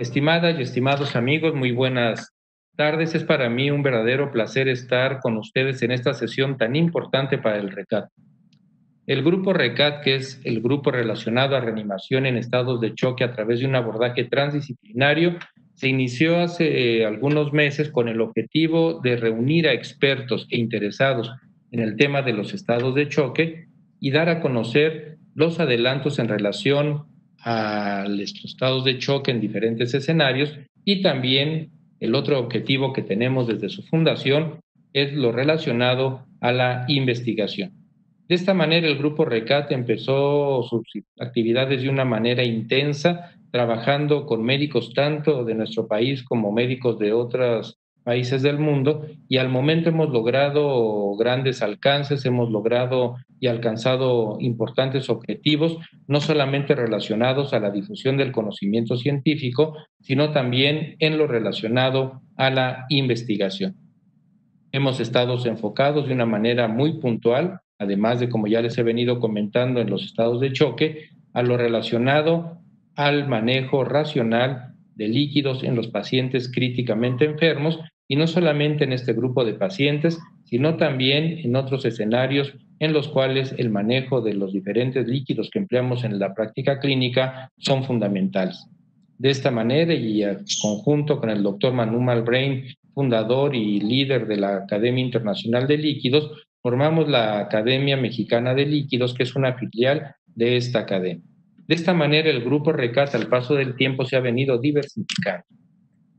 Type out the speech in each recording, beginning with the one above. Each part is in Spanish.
Estimadas y estimados amigos, muy buenas tardes. Es para mí un verdadero placer estar con ustedes en esta sesión tan importante para el RECAT. El grupo RECAT, que es el grupo relacionado a reanimación en estados de choque a través de un abordaje transdisciplinario, se inició hace algunos meses con el objetivo de reunir a expertos e interesados en el tema de los estados de choque y dar a conocer los adelantos en relación a los estados de choque en diferentes escenarios, y también el otro objetivo que tenemos desde su fundación es lo relacionado a la investigación. De esta manera, el grupo RECAT empezó sus actividades de una manera intensa, trabajando con médicos tanto de nuestro país como médicos de otros países del mundo, y al momento hemos logrado grandes alcances, hemos logrado y alcanzado importantes objetivos, no solamente relacionados a la difusión del conocimiento científico, sino también en lo relacionado a la investigación. Hemos estado enfocados de una manera muy puntual, además de, como ya les he venido comentando, en los estados de choque, a lo relacionado al manejo racional de líquidos en los pacientes críticamente enfermos, y no solamente en este grupo de pacientes, sino también en otros escenarios en los cuales el manejo de los diferentes líquidos que empleamos en la práctica clínica son fundamentales. De esta manera, y en conjunto con el doctor Manu Malbrain, fundador y líder de la Academia Internacional de Líquidos, formamos la Academia Mexicana de Líquidos, que es una filial de esta academia. De esta manera, el grupo RECAT, al paso del tiempo, se ha venido diversificando.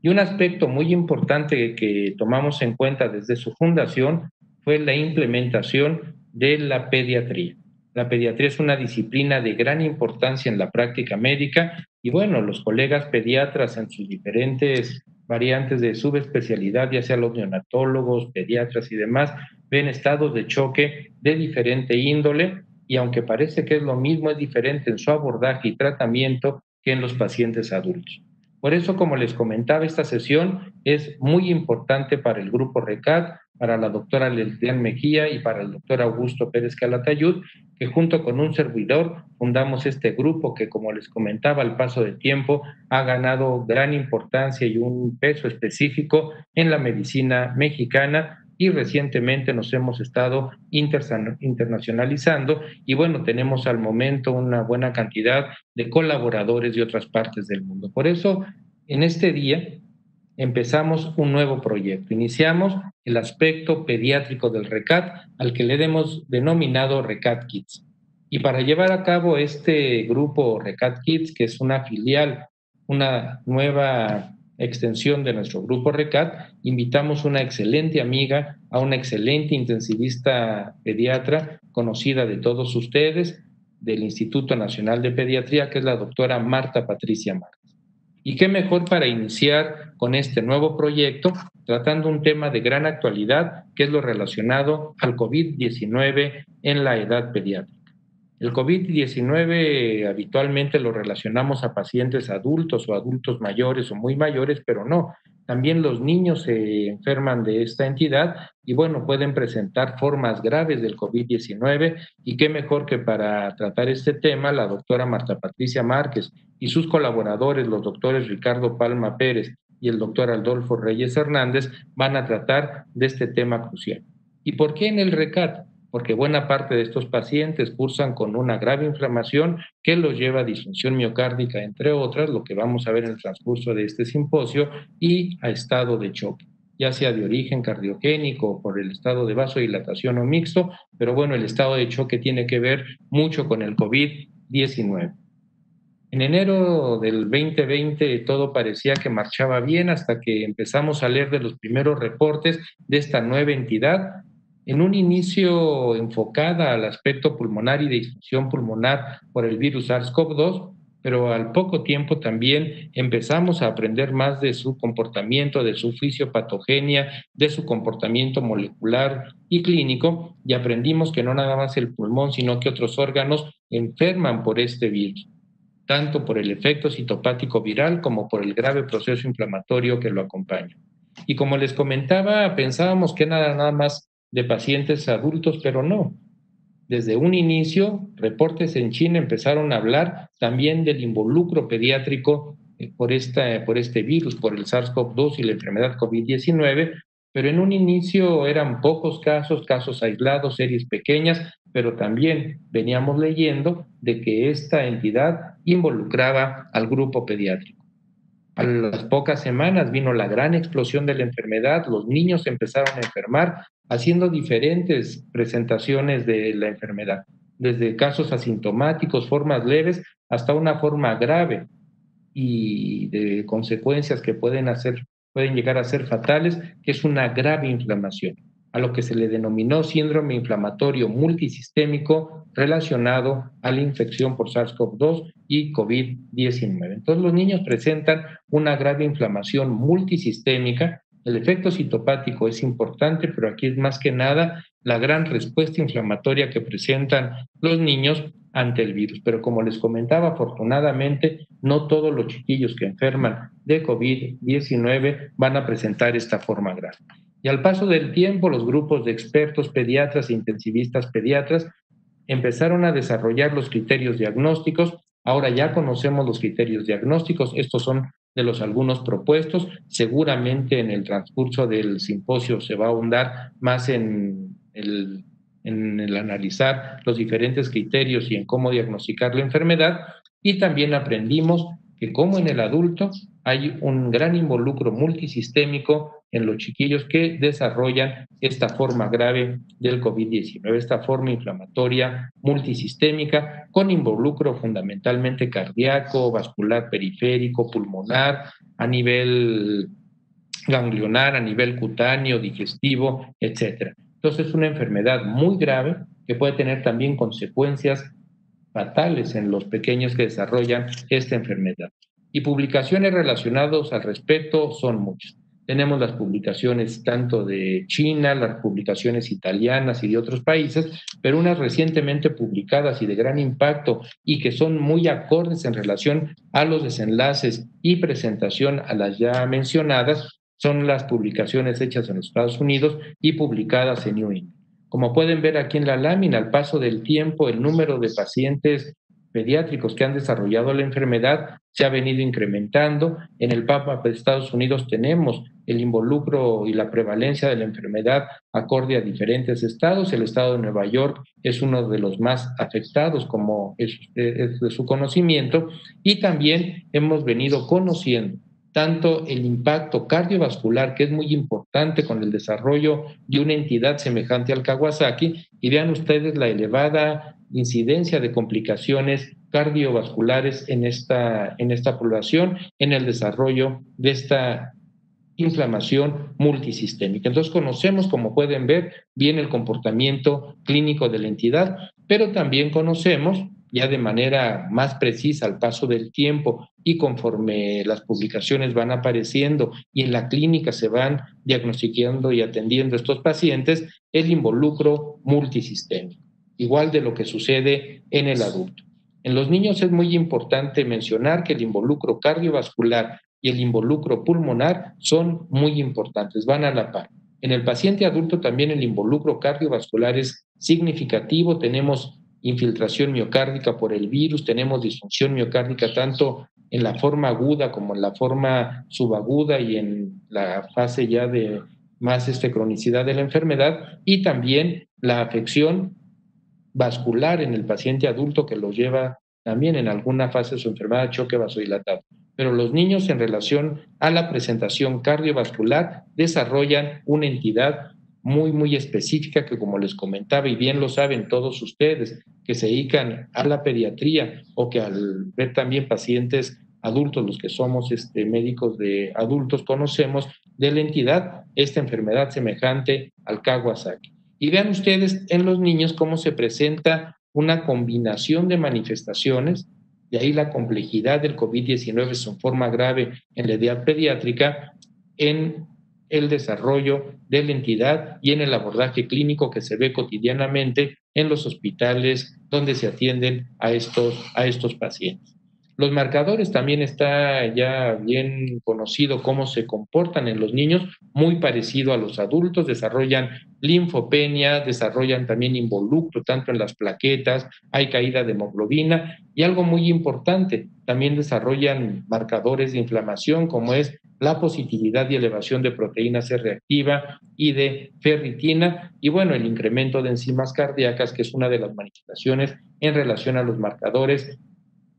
Y un aspecto muy importante que tomamos en cuenta desde su fundación fue la implementación de la pediatría. La pediatría es una disciplina de gran importancia en la práctica médica, y bueno, los colegas pediatras en sus diferentes variantes de subespecialidad, ya sea los neonatólogos, pediatras y demás, ven estados de choque de diferente índole, y aunque parece que es lo mismo, es diferente en su abordaje y tratamiento que en los pacientes adultos. Por eso, como les comentaba, esta sesión es muy importante para el grupo RECAT, para la doctora Leslian Mejía y para el doctor Augusto Pérez Calatayud, que junto con un servidor fundamos este grupo que, como les comentaba, al paso del tiempo ha ganado gran importancia y un peso específico en la medicina mexicana, y recientemente nos hemos estado internacionalizando, y bueno, tenemos al momento una buena cantidad de colaboradores de otras partes del mundo. Por eso, en este día empezamos un nuevo proyecto. Iniciamos el aspecto pediátrico del RECAT, al que le hemos denominado RECAT Kids. Y para llevar a cabo este grupo RECAT Kids, que es una filial, una nueva extensión de nuestro grupo RECAT, invitamos una excelente amiga, a una excelente intensivista pediatra conocida de todos ustedes, del Instituto Nacional de Pediatría, que es la doctora Marta Patricia Márquez. Y qué mejor para iniciar con este nuevo proyecto, tratando un tema de gran actualidad, que es lo relacionado al COVID-19 en la edad pediátrica. El COVID-19 habitualmente lo relacionamos a pacientes adultos o adultos mayores o muy mayores, pero no. También los niños se enferman de esta entidad y bueno, pueden presentar formas graves del COVID-19, y qué mejor que para tratar este tema la doctora Marta Patricia Márquez y sus colaboradores, los doctores Ricardo Palma Pérez y el doctor Adolfo Reyes Hernández, van a tratar de este tema crucial. ¿Y por qué en el RECAT? Porque buena parte de estos pacientes cursan con una grave inflamación que los lleva a disfunción miocárdica, entre otras, lo que vamos a ver en el transcurso de este simposio, y a estado de choque, ya sea de origen cardiogénico o por el estado de vasodilatación o mixto, pero bueno, el estado de choque tiene que ver mucho con el COVID-19. En enero del 2020 todo parecía que marchaba bien hasta que empezamos a leer de los primeros reportes de esta nueva entidad, en un inicio enfocada al aspecto pulmonar y de disfunción pulmonar por el virus SARS-CoV-2, pero al poco tiempo también empezamos a aprender más de su comportamiento, de su fisiopatogenia, de su comportamiento molecular y clínico, y aprendimos que no nada más el pulmón, sino que otros órganos enferman por este virus, tanto por el efecto citopático viral como por el grave proceso inflamatorio que lo acompaña. Y como les comentaba, pensábamos que nada más de pacientes adultos, pero no. Desde un inicio, reportes en China empezaron a hablar también del involucro pediátrico por este virus, por el SARS-CoV-2 y la enfermedad COVID-19, pero en un inicio eran pocos casos, casos aislados, series pequeñas, pero también veníamos leyendo de que esta entidad involucraba al grupo pediátrico. A las pocas semanas vino la gran explosión de la enfermedad, los niños empezaron a enfermar haciendo diferentes presentaciones de la enfermedad, desde casos asintomáticos, formas leves, hasta una forma grave y de consecuencias que pueden llegar a ser fatales, que es una grave inflamación, a lo que se le denominó síndrome inflamatorio multisistémico relacionado a la infección por SARS-CoV-2 y COVID-19. Entonces los niños presentan una grave inflamación multisistémica. El efecto citopático es importante, pero aquí es más que nada la gran respuesta inflamatoria que presentan los niños ante el virus. Pero como les comentaba, afortunadamente no todos los chiquillos que enferman de COVID-19 van a presentar esta forma grave. Y al paso del tiempo, los grupos de expertos pediatras e intensivistas pediatras empezaron a desarrollar los criterios diagnósticos. Ahora ya conocemos los criterios diagnósticos, estos son de los algunos propuestos. Seguramente en el transcurso del simposio se va a ahondar más en el analizar los diferentes criterios y en cómo diagnosticar la enfermedad. Y también aprendimos que como en el adulto hay un gran involucro multisistémico en los chiquillos que desarrollan esta forma grave del COVID-19, esta forma inflamatoria multisistémica con involucro fundamentalmente cardíaco, vascular periférico, pulmonar, a nivel ganglionar, a nivel cutáneo, digestivo, etcétera. Entonces es una enfermedad muy grave que puede tener también consecuencias fatales en los pequeños que desarrollan esta enfermedad. Y publicaciones relacionadas al respecto son muchas. Tenemos las publicaciones tanto de China, las publicaciones italianas y de otros países, pero unas recientemente publicadas y de gran impacto y que son muy acordes en relación a los desenlaces y presentación a las ya mencionadas, son las publicaciones hechas en los Estados Unidos y publicadas en New England. Como pueden ver aquí en la lámina, al paso del tiempo, el número de pacientes pediátricos que han desarrollado la enfermedad se ha venido incrementando. En el Papa de Estados Unidos tenemos el involucro y la prevalencia de la enfermedad acorde a diferentes estados. El estado de Nueva York es uno de los más afectados, como es de su conocimiento, y también hemos venido conociendo tanto el impacto cardiovascular, que es muy importante con el desarrollo de una entidad semejante al Kawasaki, y vean ustedes la elevada incidencia de complicaciones cardiovasculares en esta población, en el desarrollo de esta inflamación multisistémica. Entonces conocemos, como pueden ver, bien el comportamiento clínico de la entidad, pero también conocemos ya de manera más precisa al paso del tiempo y conforme las publicaciones van apareciendo y en la clínica se van diagnosticando y atendiendo estos pacientes, el involucro multisistémico, igual de lo que sucede en el adulto. En los niños es muy importante mencionar que el involucro cardiovascular y el involucro pulmonar son muy importantes, van a la par. En el paciente adulto también el involucro cardiovascular es significativo, tenemos infiltración miocárdica por el virus, tenemos disfunción miocárdica tanto en la forma aguda como en la forma subaguda y en la fase ya de más cronicidad de la enfermedad, y también la afección vascular en el paciente adulto que lo lleva también en alguna fase de su enfermedad de choque vasodilatado. Pero los niños en relación a la presentación cardiovascular desarrollan una entidad muy, muy específica que, como les comentaba, y bien lo saben todos ustedes que se dedican a la pediatría o que al ver también pacientes adultos, los que somos médicos de adultos, conocemos de la entidad, esta enfermedad semejante al Kawasaki. Y vean ustedes en los niños cómo se presenta una combinación de manifestaciones, de ahí la complejidad del COVID-19 en su forma grave en la edad pediátrica, en el desarrollo de la entidad y en el abordaje clínico que se ve cotidianamente en los hospitales donde se atienden a estos pacientes. Los marcadores también está ya bien conocido cómo se comportan en los niños, muy parecido a los adultos, desarrollan linfopenia, desarrollan también involucro tanto en las plaquetas, hay caída de hemoglobina y algo muy importante, también desarrollan marcadores de inflamación como es la positividad y elevación de proteína C reactiva y de ferritina y bueno, el incremento de enzimas cardíacas que es una de las manifestaciones en relación a los marcadores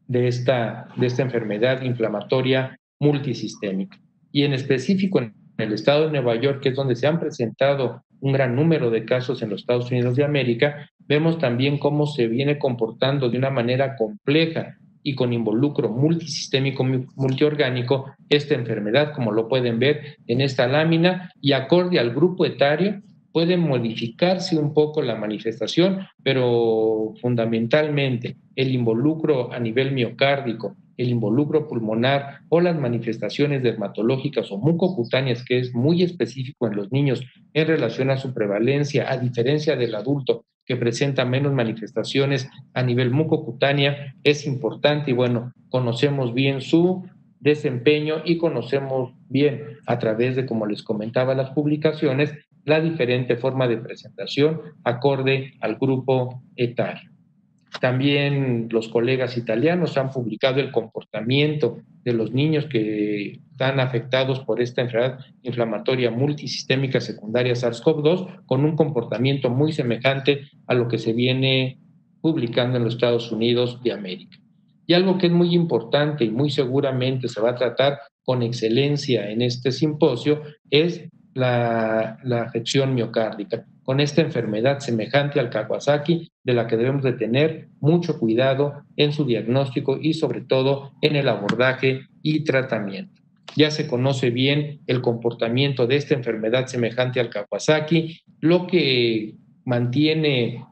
de esta enfermedad inflamatoria multisistémica. Y en específico en el estado de Nueva York, que es donde se han presentado un gran número de casos en los Estados Unidos de América, vemos también cómo se viene comportando de una manera compleja y con involucro multisistémico, multiorgánico, esta enfermedad, como lo pueden ver en esta lámina, y acorde al grupo etario, puede modificarse un poco la manifestación, pero fundamentalmente el involucro a nivel miocárdico, el involucro pulmonar o las manifestaciones dermatológicas o mucocutáneas, que es muy específico en los niños en relación a su prevalencia, a diferencia del adulto que presenta menos manifestaciones a nivel mucocutánea, es importante y bueno, conocemos bien su desempeño y conocemos bien a través de, como les comentaba, las publicaciones, la diferente forma de presentación acorde al grupo etario. También los colegas italianos han publicado el comportamiento de los niños que están afectados por esta enfermedad inflamatoria multisistémica secundaria SARS-CoV-2 con un comportamiento muy semejante a lo que se viene publicando en los Estados Unidos de América. Y algo que es muy importante y muy seguramente se va a tratar con excelencia en este simposio es la afección miocárdica, con esta enfermedad semejante al Kawasaki, de la que debemos de tener mucho cuidado en su diagnóstico y sobre todo en el abordaje y tratamiento. Ya se conoce bien el comportamiento de esta enfermedad semejante al Kawasaki, lo que mantiene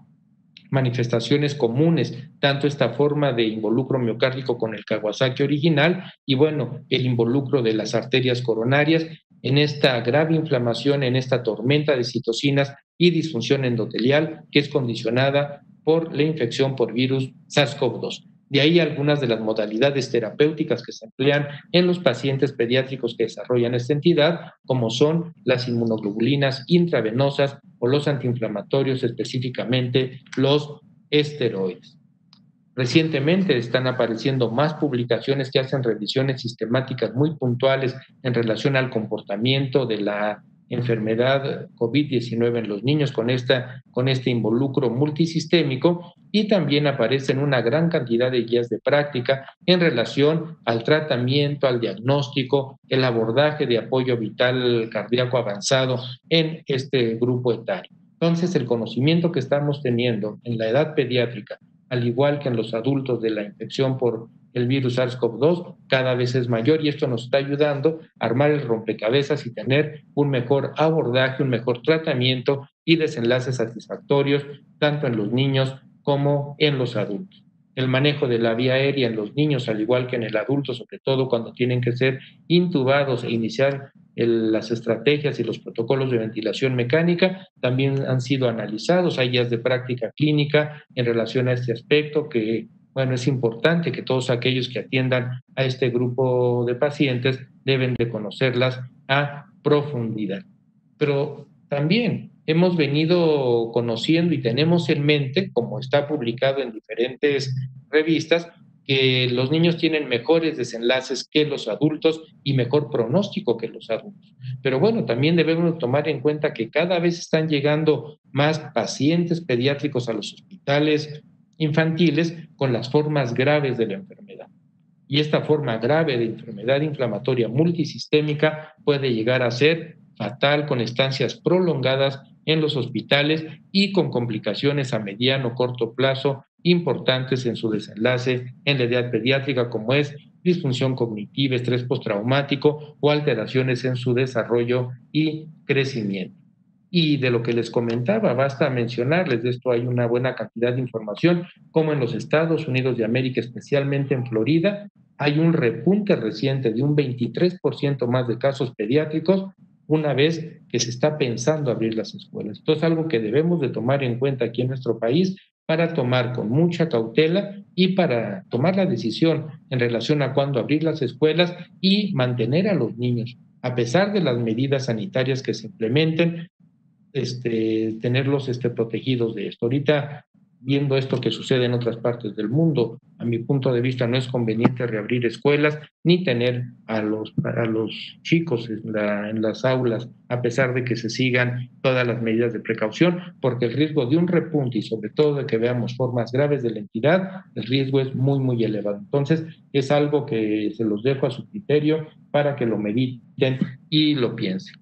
manifestaciones comunes, tanto esta forma de involucro miocárdico con el Kawasaki original y bueno, el involucro de las arterias coronarias en esta grave inflamación, en esta tormenta de citocinas y disfunción endotelial que es condicionada por la infección por virus SARS-CoV-2. De ahí algunas de las modalidades terapéuticas que se emplean en los pacientes pediátricos que desarrollan esta entidad, como son las inmunoglobulinas intravenosas o los antiinflamatorios, específicamente los esteroides. Recientemente están apareciendo más publicaciones que hacen revisiones sistemáticas muy puntuales en relación al comportamiento de la enfermedad COVID-19 en los niños con este involucro multisistémico y también aparecen una gran cantidad de guías de práctica en relación al tratamiento, al diagnóstico, el abordaje de apoyo vital cardíaco avanzado en este grupo etario. Entonces, el conocimiento que estamos teniendo en la edad pediátrica al igual que en los adultos de la infección por el virus SARS-CoV-2, cada vez es mayor y esto nos está ayudando a armar el rompecabezas y tener un mejor abordaje, un mejor tratamiento y desenlaces satisfactorios tanto en los niños como en los adultos. El manejo de la vía aérea en los niños, al igual que en el adulto, sobre todo cuando tienen que ser intubados e iniciar las estrategias y los protocolos de ventilación mecánica también han sido analizados. Hay guías de práctica clínica en relación a este aspecto que, bueno, es importante que todos aquellos que atiendan a este grupo de pacientes deben de conocerlas a profundidad. Pero también hemos venido conociendo y tenemos en mente, como está publicado en diferentes revistas, que los niños tienen mejores desenlaces que los adultos y mejor pronóstico que los adultos. Pero bueno, también debemos tomar en cuenta que cada vez están llegando más pacientes pediátricos a los hospitales infantiles con las formas graves de la enfermedad. Y esta forma grave de enfermedad inflamatoria multisistémica puede llegar a ser fatal con estancias prolongadas en los hospitales y con complicaciones a mediano o corto plazo importantes en su desenlace en la edad pediátrica, como es disfunción cognitiva, estrés postraumático o alteraciones en su desarrollo y crecimiento. Y de lo que les comentaba, basta mencionarles, de esto hay una buena cantidad de información, como en los Estados Unidos de América, especialmente en Florida, hay un repunte reciente de un 23% más de casos pediátricos una vez que se está pensando abrir las escuelas. Esto es algo que debemos de tomar en cuenta aquí en nuestro país para tomar con mucha cautela y para tomar la decisión en relación a cuándo abrir las escuelas y mantener a los niños, a pesar de las medidas sanitarias que se implementen, tenerlos protegidos de esto. Ahorita, viendo esto que sucede en otras partes del mundo, a mi punto de vista no es conveniente reabrir escuelas ni tener a los chicos en las aulas, a pesar de que se sigan todas las medidas de precaución, porque el riesgo de un repunte y sobre todo de que veamos formas graves de la entidad, el riesgo es muy, muy elevado. Entonces, es algo que se los dejo a su criterio para que lo mediten y lo piensen.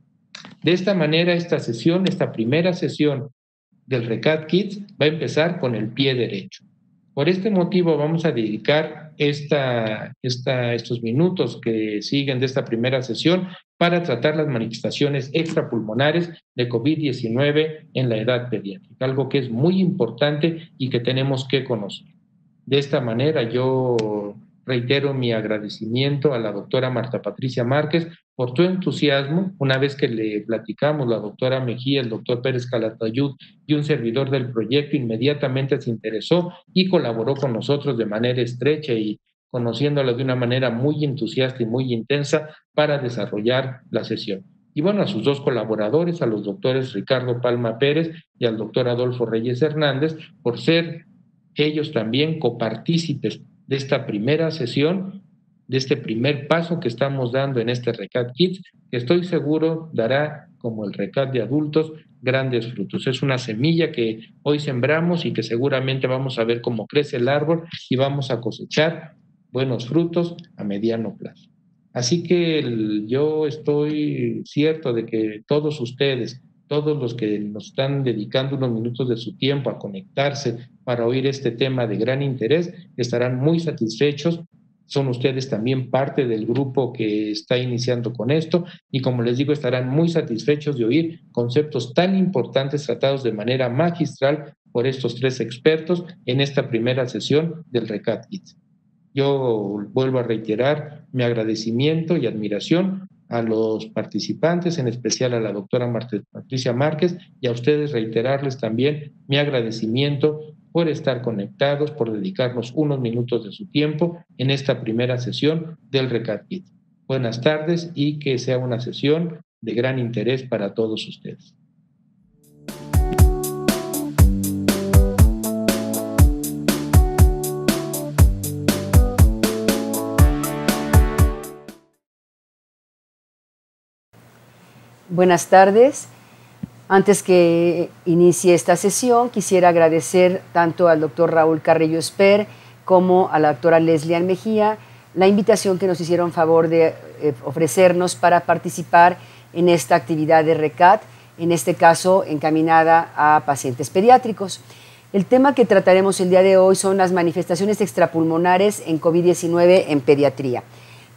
De esta manera, esta primera sesión del RECAT Kids va a empezar con el pie derecho. Por este motivo vamos a dedicar estos minutos que siguen de esta primera sesión para tratar las manifestaciones extrapulmonares de COVID-19 en la edad pediátrica, algo que es muy importante y que tenemos que conocer. De esta manera yo reitero mi agradecimiento a la doctora Marta Patricia Márquez por tu entusiasmo. Una vez que le platicamos, la doctora Mejía, el doctor Pérez Calatayud y un servidor del proyecto, inmediatamente se interesó y colaboró con nosotros de manera estrecha y conociéndola de una manera muy entusiasta y muy intensa para desarrollar la sesión. Y bueno, a sus dos colaboradores, a los doctores Ricardo Palma Pérez y al doctor Adolfo Reyes Hernández, por ser ellos también copartícipes de esta primera sesión, de este primer paso que estamos dando en este RECAT Kids, que estoy seguro dará, como el RECAT de adultos, grandes frutos. Es una semilla que hoy sembramos y que seguramente vamos a ver cómo crece el árbol y vamos a cosechar buenos frutos a mediano plazo. Así que yo estoy cierto de que todos ustedes, todos los que nos están dedicando unos minutos de su tiempo a conectarse para oír este tema de gran interés, estarán muy satisfechos. Son ustedes también parte del grupo que está iniciando con esto y, como les digo, estarán muy satisfechos de oír conceptos tan importantes tratados de manera magistral por estos tres expertos en esta primera sesión del RECAT Kids. Yo vuelvo a reiterar mi agradecimiento y admiración a los participantes, en especial a la doctora Marta Patricia Márquez, y a ustedes reiterarles también mi agradecimiento por estar conectados, por dedicarnos unos minutos de su tiempo en esta primera sesión del RECAT Kids. Buenas tardes y que sea una sesión de gran interés para todos ustedes. Buenas tardes. Antes que inicie esta sesión, quisiera agradecer tanto al doctor Raúl Carrillo Esper como a la doctora Leslie Mejía la invitación que nos hicieron favor de ofrecernos para participar en esta actividad de RECAT, en este caso encaminada a pacientes pediátricos. El tema que trataremos el día de hoy son las manifestaciones extrapulmonares en COVID-19 en pediatría.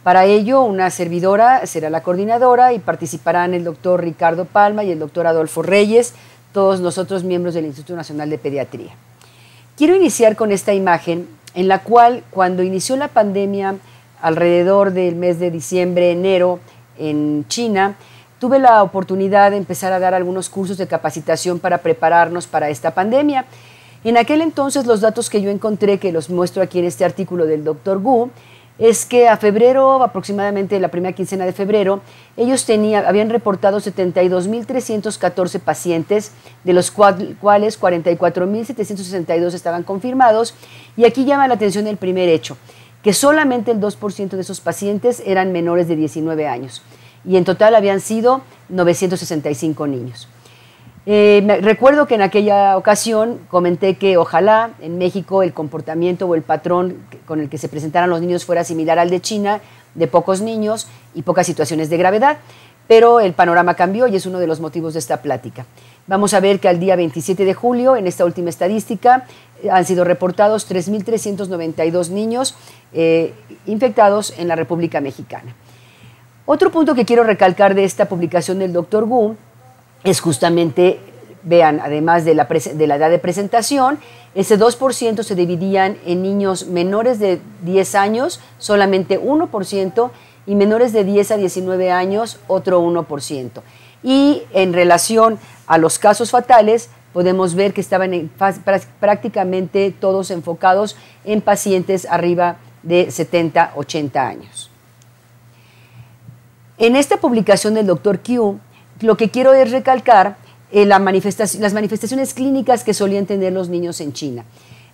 Para ello, una servidora será la coordinadora y participarán el doctor Ricardo Palma y el doctor Adolfo Reyes, todos nosotros miembros del Instituto Nacional de Pediatría. Quiero iniciar con esta imagen en la cual, cuando inició la pandemia alrededor del mes de diciembre, enero, en China, tuve la oportunidad de empezar a dar algunos cursos de capacitación para prepararnos para esta pandemia. En aquel entonces, los datos que yo encontré, que los muestro aquí en este artículo del doctor Gu, es que a febrero, aproximadamente la primera quincena de febrero, ellos habían reportado 72.314 pacientes, de los cuales 44.762 estaban confirmados. Y aquí llama la atención el primer hecho, que solamente el 2% de esos pacientes eran menores de 19 años. Y en total habían sido 965 niños. Recuerdo que en aquella ocasión comenté que ojalá en México el comportamiento o el patrón con el que se presentaran los niños fuera similar al de China, de pocos niños y pocas situaciones de gravedad, pero el panorama cambió y es uno de los motivos de esta plática. Vamos a ver que al día 27 de julio, en esta última estadística, han sido reportados 3.392 niños infectados en la República Mexicana. Otro punto que quiero recalcar de esta publicación del Dr. Gu es justamente, vean, además de la edad de presentación, ese 2% se dividían en niños menores de 10 años, solamente 1%, y menores de 10 a 19 años, otro 1%. Y en relación a los casos fatales, podemos ver que estaban prácticamente todos enfocados en pacientes arriba de 70, 80 años. En esta publicación del Dr. Q, lo que quiero es recalcar las manifestaciones clínicas que solían tener los niños en China.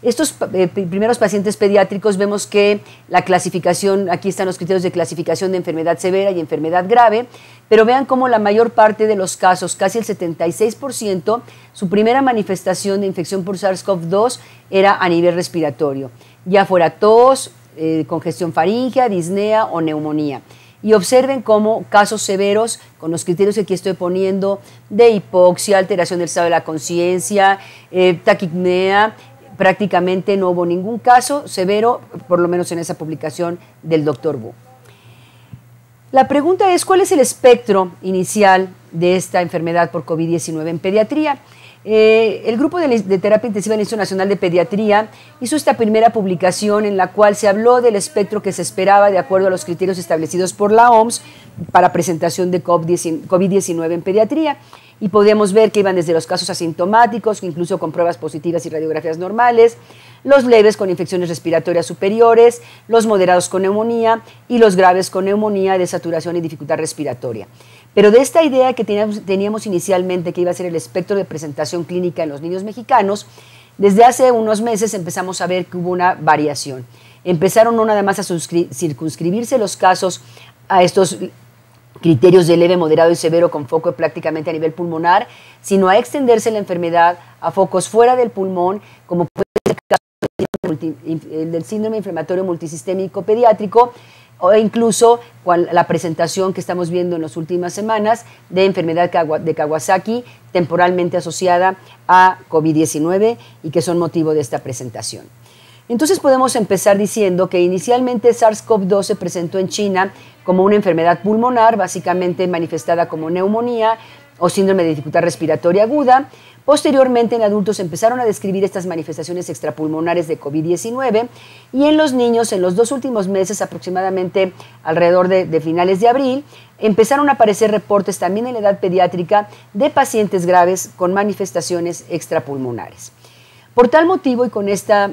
Estos primeros pacientes pediátricos vemos que la clasificación, aquí están los criterios de clasificación de enfermedad severa y enfermedad grave, pero vean cómo la mayor parte de los casos, casi el 76%, su primera manifestación de infección por SARS-CoV-2 era a nivel respiratorio, ya fuera tos, congestión faríngea, disnea o neumonía. Y observen cómo casos severos, con los criterios que aquí estoy poniendo, de hipoxia, alteración del estado de la conciencia, taquipnea, prácticamente no hubo ningún caso severo, por lo menos en esa publicación del Dr. Wu. La pregunta es, ¿cuál es el espectro inicial de esta enfermedad por COVID-19 en pediatría? El grupo de terapia intensiva del Instituto Nacional de Pediatría hizo esta primera publicación en la cual se habló del espectro que se esperaba de acuerdo a los criterios establecidos por la OMS para presentación de COVID-19 en pediatría. Y podemos ver que iban desde los casos asintomáticos, incluso con pruebas positivas y radiografías normales, los leves con infecciones respiratorias superiores, los moderados con neumonía y los graves con neumonía de saturación y dificultad respiratoria. Pero de esta idea que teníamos inicialmente, que iba a ser el espectro de presentación clínica en los niños mexicanos, desde hace unos meses empezamos a ver que hubo una variación. Empezaron no nada más a circunscribirse los casos a estos criterios de leve, moderado y severo con foco prácticamente a nivel pulmonar, sino a extenderse la enfermedad a focos fuera del pulmón, como puede ser el caso del síndrome inflamatorio multisistémico pediátrico, o incluso la presentación que estamos viendo en las últimas semanas de enfermedad de Kawasaki temporalmente asociada a COVID-19 y que son motivo de esta presentación. Entonces podemos empezar diciendo que inicialmente SARS-CoV-2 se presentó en China como una enfermedad pulmonar, básicamente manifestada como neumonía o síndrome de dificultad respiratoria aguda. Posteriormente en adultos empezaron a describir estas manifestaciones extrapulmonares de COVID-19 y en los niños en los 2 últimos meses, aproximadamente alrededor de finales de abril, empezaron a aparecer reportes también en la edad pediátrica de pacientes graves con manifestaciones extrapulmonares. Por tal motivo y con esta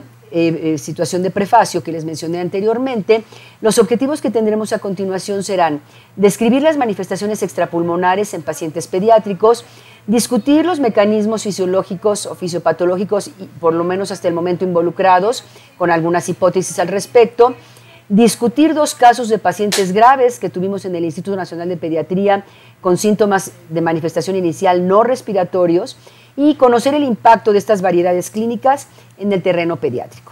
situación de prefacio que les mencioné anteriormente, los objetivos que tendremos a continuación serán describir las manifestaciones extrapulmonares en pacientes pediátricos, discutir los mecanismos fisiológicos o fisiopatológicos, por lo menos hasta el momento involucrados, con algunas hipótesis al respecto, discutir 2 casos de pacientes graves que tuvimos en el Instituto Nacional de Pediatría con síntomas de manifestación inicial no respiratorios, y conocer el impacto de estas variedades clínicas en el terreno pediátrico.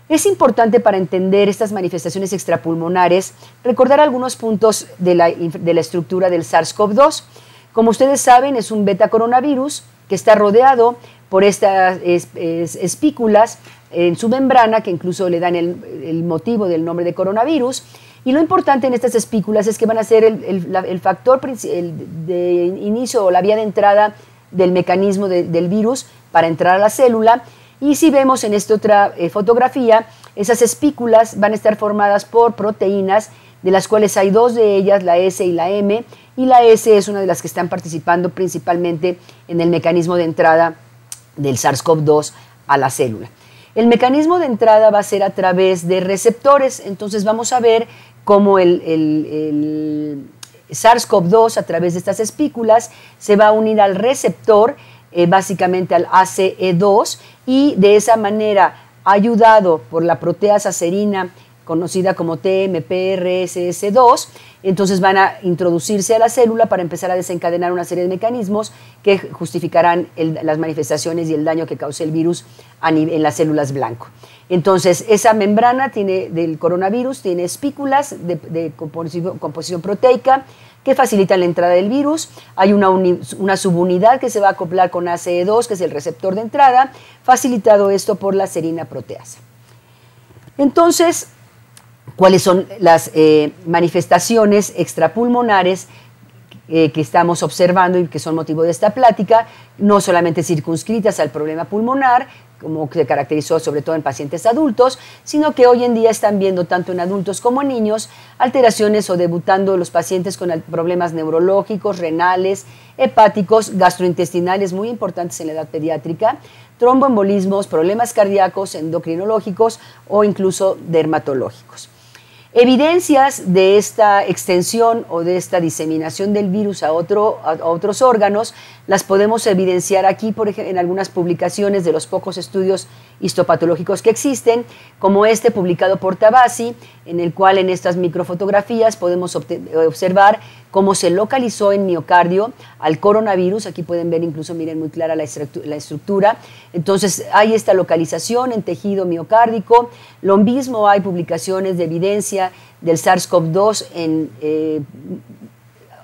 Es importante para entender estas manifestaciones extrapulmonares recordar algunos puntos de la estructura del SARS-CoV-2. Como ustedes saben, es un beta coronavirus que está rodeado por estas espículas en su membrana, que incluso le dan el motivo del nombre de coronavirus. Y lo importante en estas espículas es que van a ser el factor de inicio o la vía de entrada del mecanismo del virus para entrar a la célula. Y si vemos en esta otra fotografía, esas espículas van a estar formadas por proteínas, de las cuales hay 2 de ellas, la S y la M, y la S es una de las que están participando principalmente en el mecanismo de entrada del SARS-CoV-2 a la célula. El mecanismo de entrada va a ser a través de receptores, entonces vamos a ver cómo el SARS-CoV-2 a través de estas espículas se va a unir al receptor, básicamente al ACE2, y de esa manera, ayudado por la proteasa serina conocida como TMPRSS2, entonces van a introducirse a la célula para empezar a desencadenar una serie de mecanismos que justificarán las manifestaciones y el daño que cause el virus en las células blanco. Entonces, esa membrana del coronavirus tiene espículas de composición proteica que facilitan la entrada del virus. Hay una subunidad que se va a acoplar con ACE2, que es el receptor de entrada, facilitado esto por la serina proteasa. Entonces, ¿cuáles son las manifestaciones extrapulmonares que estamos observando y que son motivo de esta plática? No solamente circunscritas al problema pulmonar, como se caracterizó sobre todo en pacientes adultos, sino que hoy en día están viendo tanto en adultos como niños alteraciones o debutando los pacientes con problemas neurológicos, renales, hepáticos, gastrointestinales muy importantes en la edad pediátrica, tromboembolismos, problemas cardíacos, endocrinológicos o incluso dermatológicos. Evidencias de esta extensión o de esta diseminación del virus a otros órganos las podemos evidenciar aquí, por ejemplo, en algunas publicaciones de los pocos estudios histopatológicos que existen, como este publicado por Tabasi, en el cual en estas microfotografías podemos observar cómo se localizó en miocardio al coronavirus. Aquí pueden ver incluso, miren, muy clara la estructura. Entonces hay esta localización en tejido miocárdico. Lo mismo hay publicaciones de evidencia del SARS-CoV-2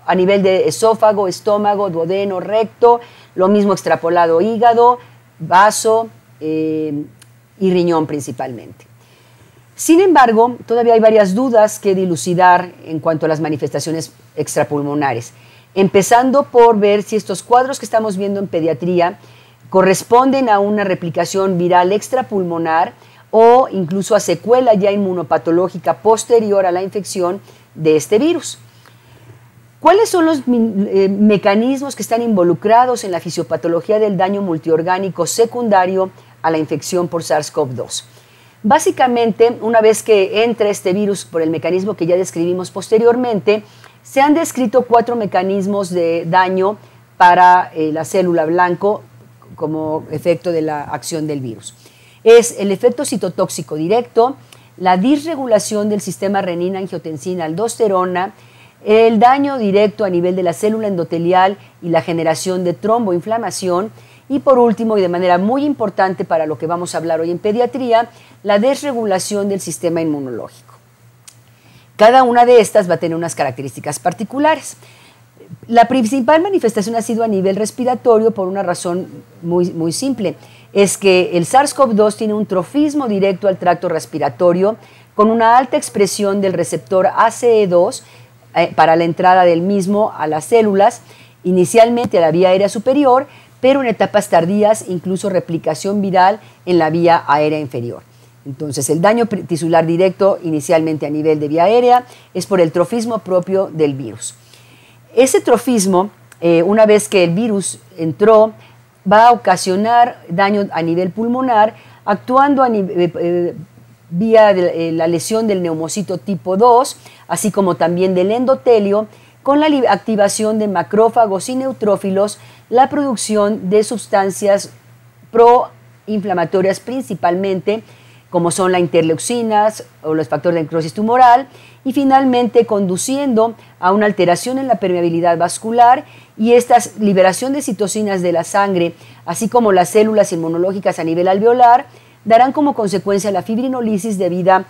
a nivel de esófago, estómago, duodeno, recto, lo mismo extrapolado hígado, vaso y riñón principalmente. Sin embargo, todavía hay varias dudas que dilucidar en cuanto a las manifestaciones extrapulmonares, empezando por ver si estos cuadros que estamos viendo en pediatría corresponden a una replicación viral extrapulmonar o incluso a secuela ya inmunopatológica posterior a la infección de este virus. ¿Cuáles son los mecanismos que están involucrados en la fisiopatología del daño multiorgánico secundario a la infección por SARS-CoV-2? Básicamente, una vez que entra este virus por el mecanismo que ya describimos posteriormente, se han descrito 4 mecanismos de daño para la célula blanco como efecto de la acción del virus. Es el efecto citotóxico directo, la disregulación del sistema renina-angiotensina-aldosterona, el daño directo a nivel de la célula endotelial y la generación de tromboinflamación, y por último, y de manera muy importante para lo que vamos a hablar hoy en pediatría, la desregulación del sistema inmunológico. Cada una de estas va a tener unas características particulares. La principal manifestación ha sido a nivel respiratorio por una razón muy simple. Es que el SARS-CoV-2 tiene un trofismo directo al tracto respiratorio con una alta expresión del receptor ACE2 para la entrada del mismo a las células, inicialmente a la vía aérea superior, pero en etapas tardías incluso replicación viral en la vía aérea inferior. Entonces, el daño tisular directo inicialmente a nivel de vía aérea es por el trofismo propio del virus. Ese trofismo, una vez que el virus entró, va a ocasionar daño a nivel pulmonar, actuando vía la lesión del neumocito tipo 2, así como también del endotelio, con la activación de macrófagos y neutrófilos, la producción de sustancias proinflamatorias principalmente, como son las interleucinas o los factores de necrosis tumoral, y finalmente conduciendo a una alteración en la permeabilidad vascular y esta liberación de citocinas de la sangre, así como las células inmunológicas a nivel alveolar, darán como consecuencia la fibrinolisis debida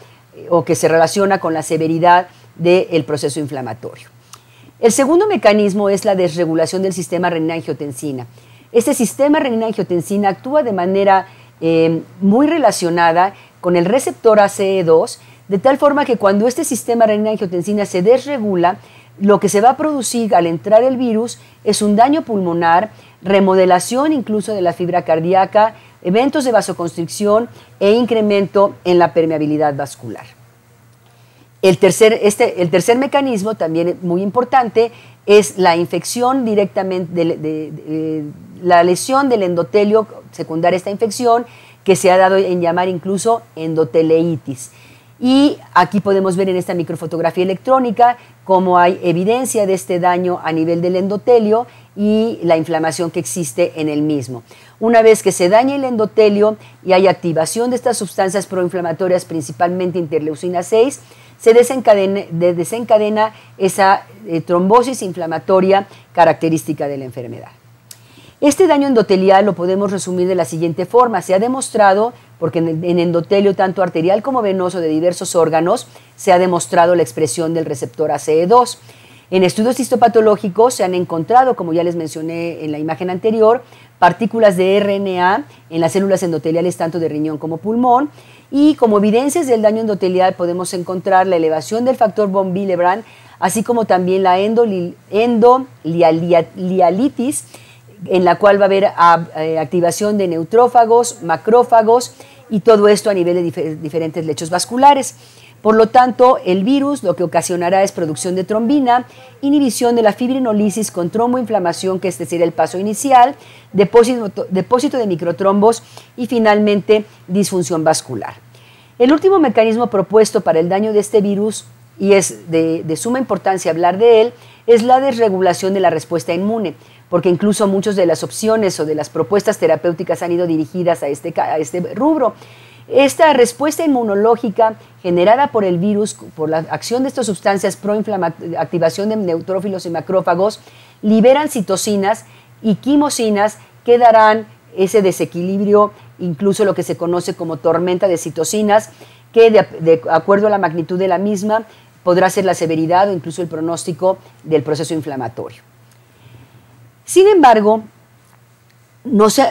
o que se relaciona con la severidad del proceso inflamatorio. El segundo mecanismo es la desregulación del sistema renina-angiotensina. Este sistema renina-angiotensina actúa de manera muy relacionada con el receptor ACE2, de tal forma que cuando este sistema renina-angiotensina se desregula, lo que se va a producir al entrar el virus es un daño pulmonar, remodelación incluso de la fibra cardíaca, eventos de vasoconstricción e incremento en la permeabilidad vascular. El tercer mecanismo, también muy importante, es la infección directamente, la lesión del endotelio secundaria a esta infección, que se ha dado en llamar incluso endoteleitis. Y aquí podemos ver en esta microfotografía electrónica cómo hay evidencia de este daño a nivel del endotelio y la inflamación que existe en el mismo. Una vez que se daña el endotelio y hay activación de estas sustancias proinflamatorias, principalmente interleucina 6, se desencadena esa trombosis inflamatoria característica de la enfermedad. Este daño endotelial lo podemos resumir de la siguiente forma. Se ha demostrado, porque en endotelio tanto arterial como venoso de diversos órganos, se ha demostrado la expresión del receptor ACE2. En estudios histopatológicos se han encontrado, como ya les mencioné en la imagen anterior, partículas de RNA en las células endoteliales tanto de riñón como pulmón, y como evidencias del daño endotelial podemos encontrar la elevación del factor von Willebrand, así como también la endolialitis, en la cual va a haber activación de neutrófagos, macrófagos y todo esto a nivel de diferentes lechos vasculares. Por lo tanto, el virus lo que ocasionará es producción de trombina, inhibición de la fibrinolisis con tromboinflamación, que este sería el paso inicial, depósito de microtrombos y finalmente disfunción vascular. El último mecanismo propuesto para el daño de este virus, y es de suma importancia hablar de él, es la desregulación de la respuesta inmune, porque incluso muchas de las opciones o de las propuestas terapéuticas han ido dirigidas a este rubro. Esta respuesta inmunológica generada por el virus, por la acción de estas sustancias proinflamatorias, activación de neutrófilos y macrófagos, liberan citocinas y quimosinas que darán ese desequilibrio, incluso lo que se conoce como tormenta de citocinas, que de acuerdo a la magnitud de la misma podrá ser la severidad o incluso el pronóstico del proceso inflamatorio. Sin embargo,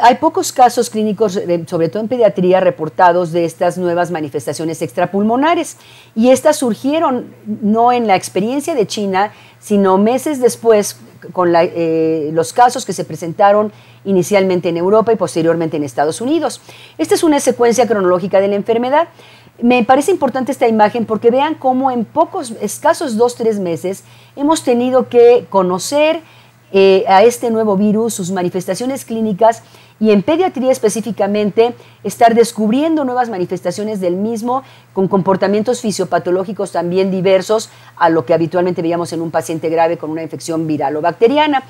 hay pocos casos clínicos, sobre todo en pediatría, reportados de estas nuevas manifestaciones extrapulmonares. Y estas surgieron no en la experiencia de China, sino meses después con los casos que se presentaron inicialmente en Europa y posteriormente en Estados Unidos. Esta es una secuencia cronológica de la enfermedad. Me parece importante esta imagen porque vean cómo en escasos 2-3 meses hemos tenido que conocer a este nuevo virus, sus manifestaciones clínicas y en pediatría específicamente estar descubriendo nuevas manifestaciones del mismo con comportamientos fisiopatológicos también diversos a lo que habitualmente veíamos en un paciente grave con una infección viral o bacteriana.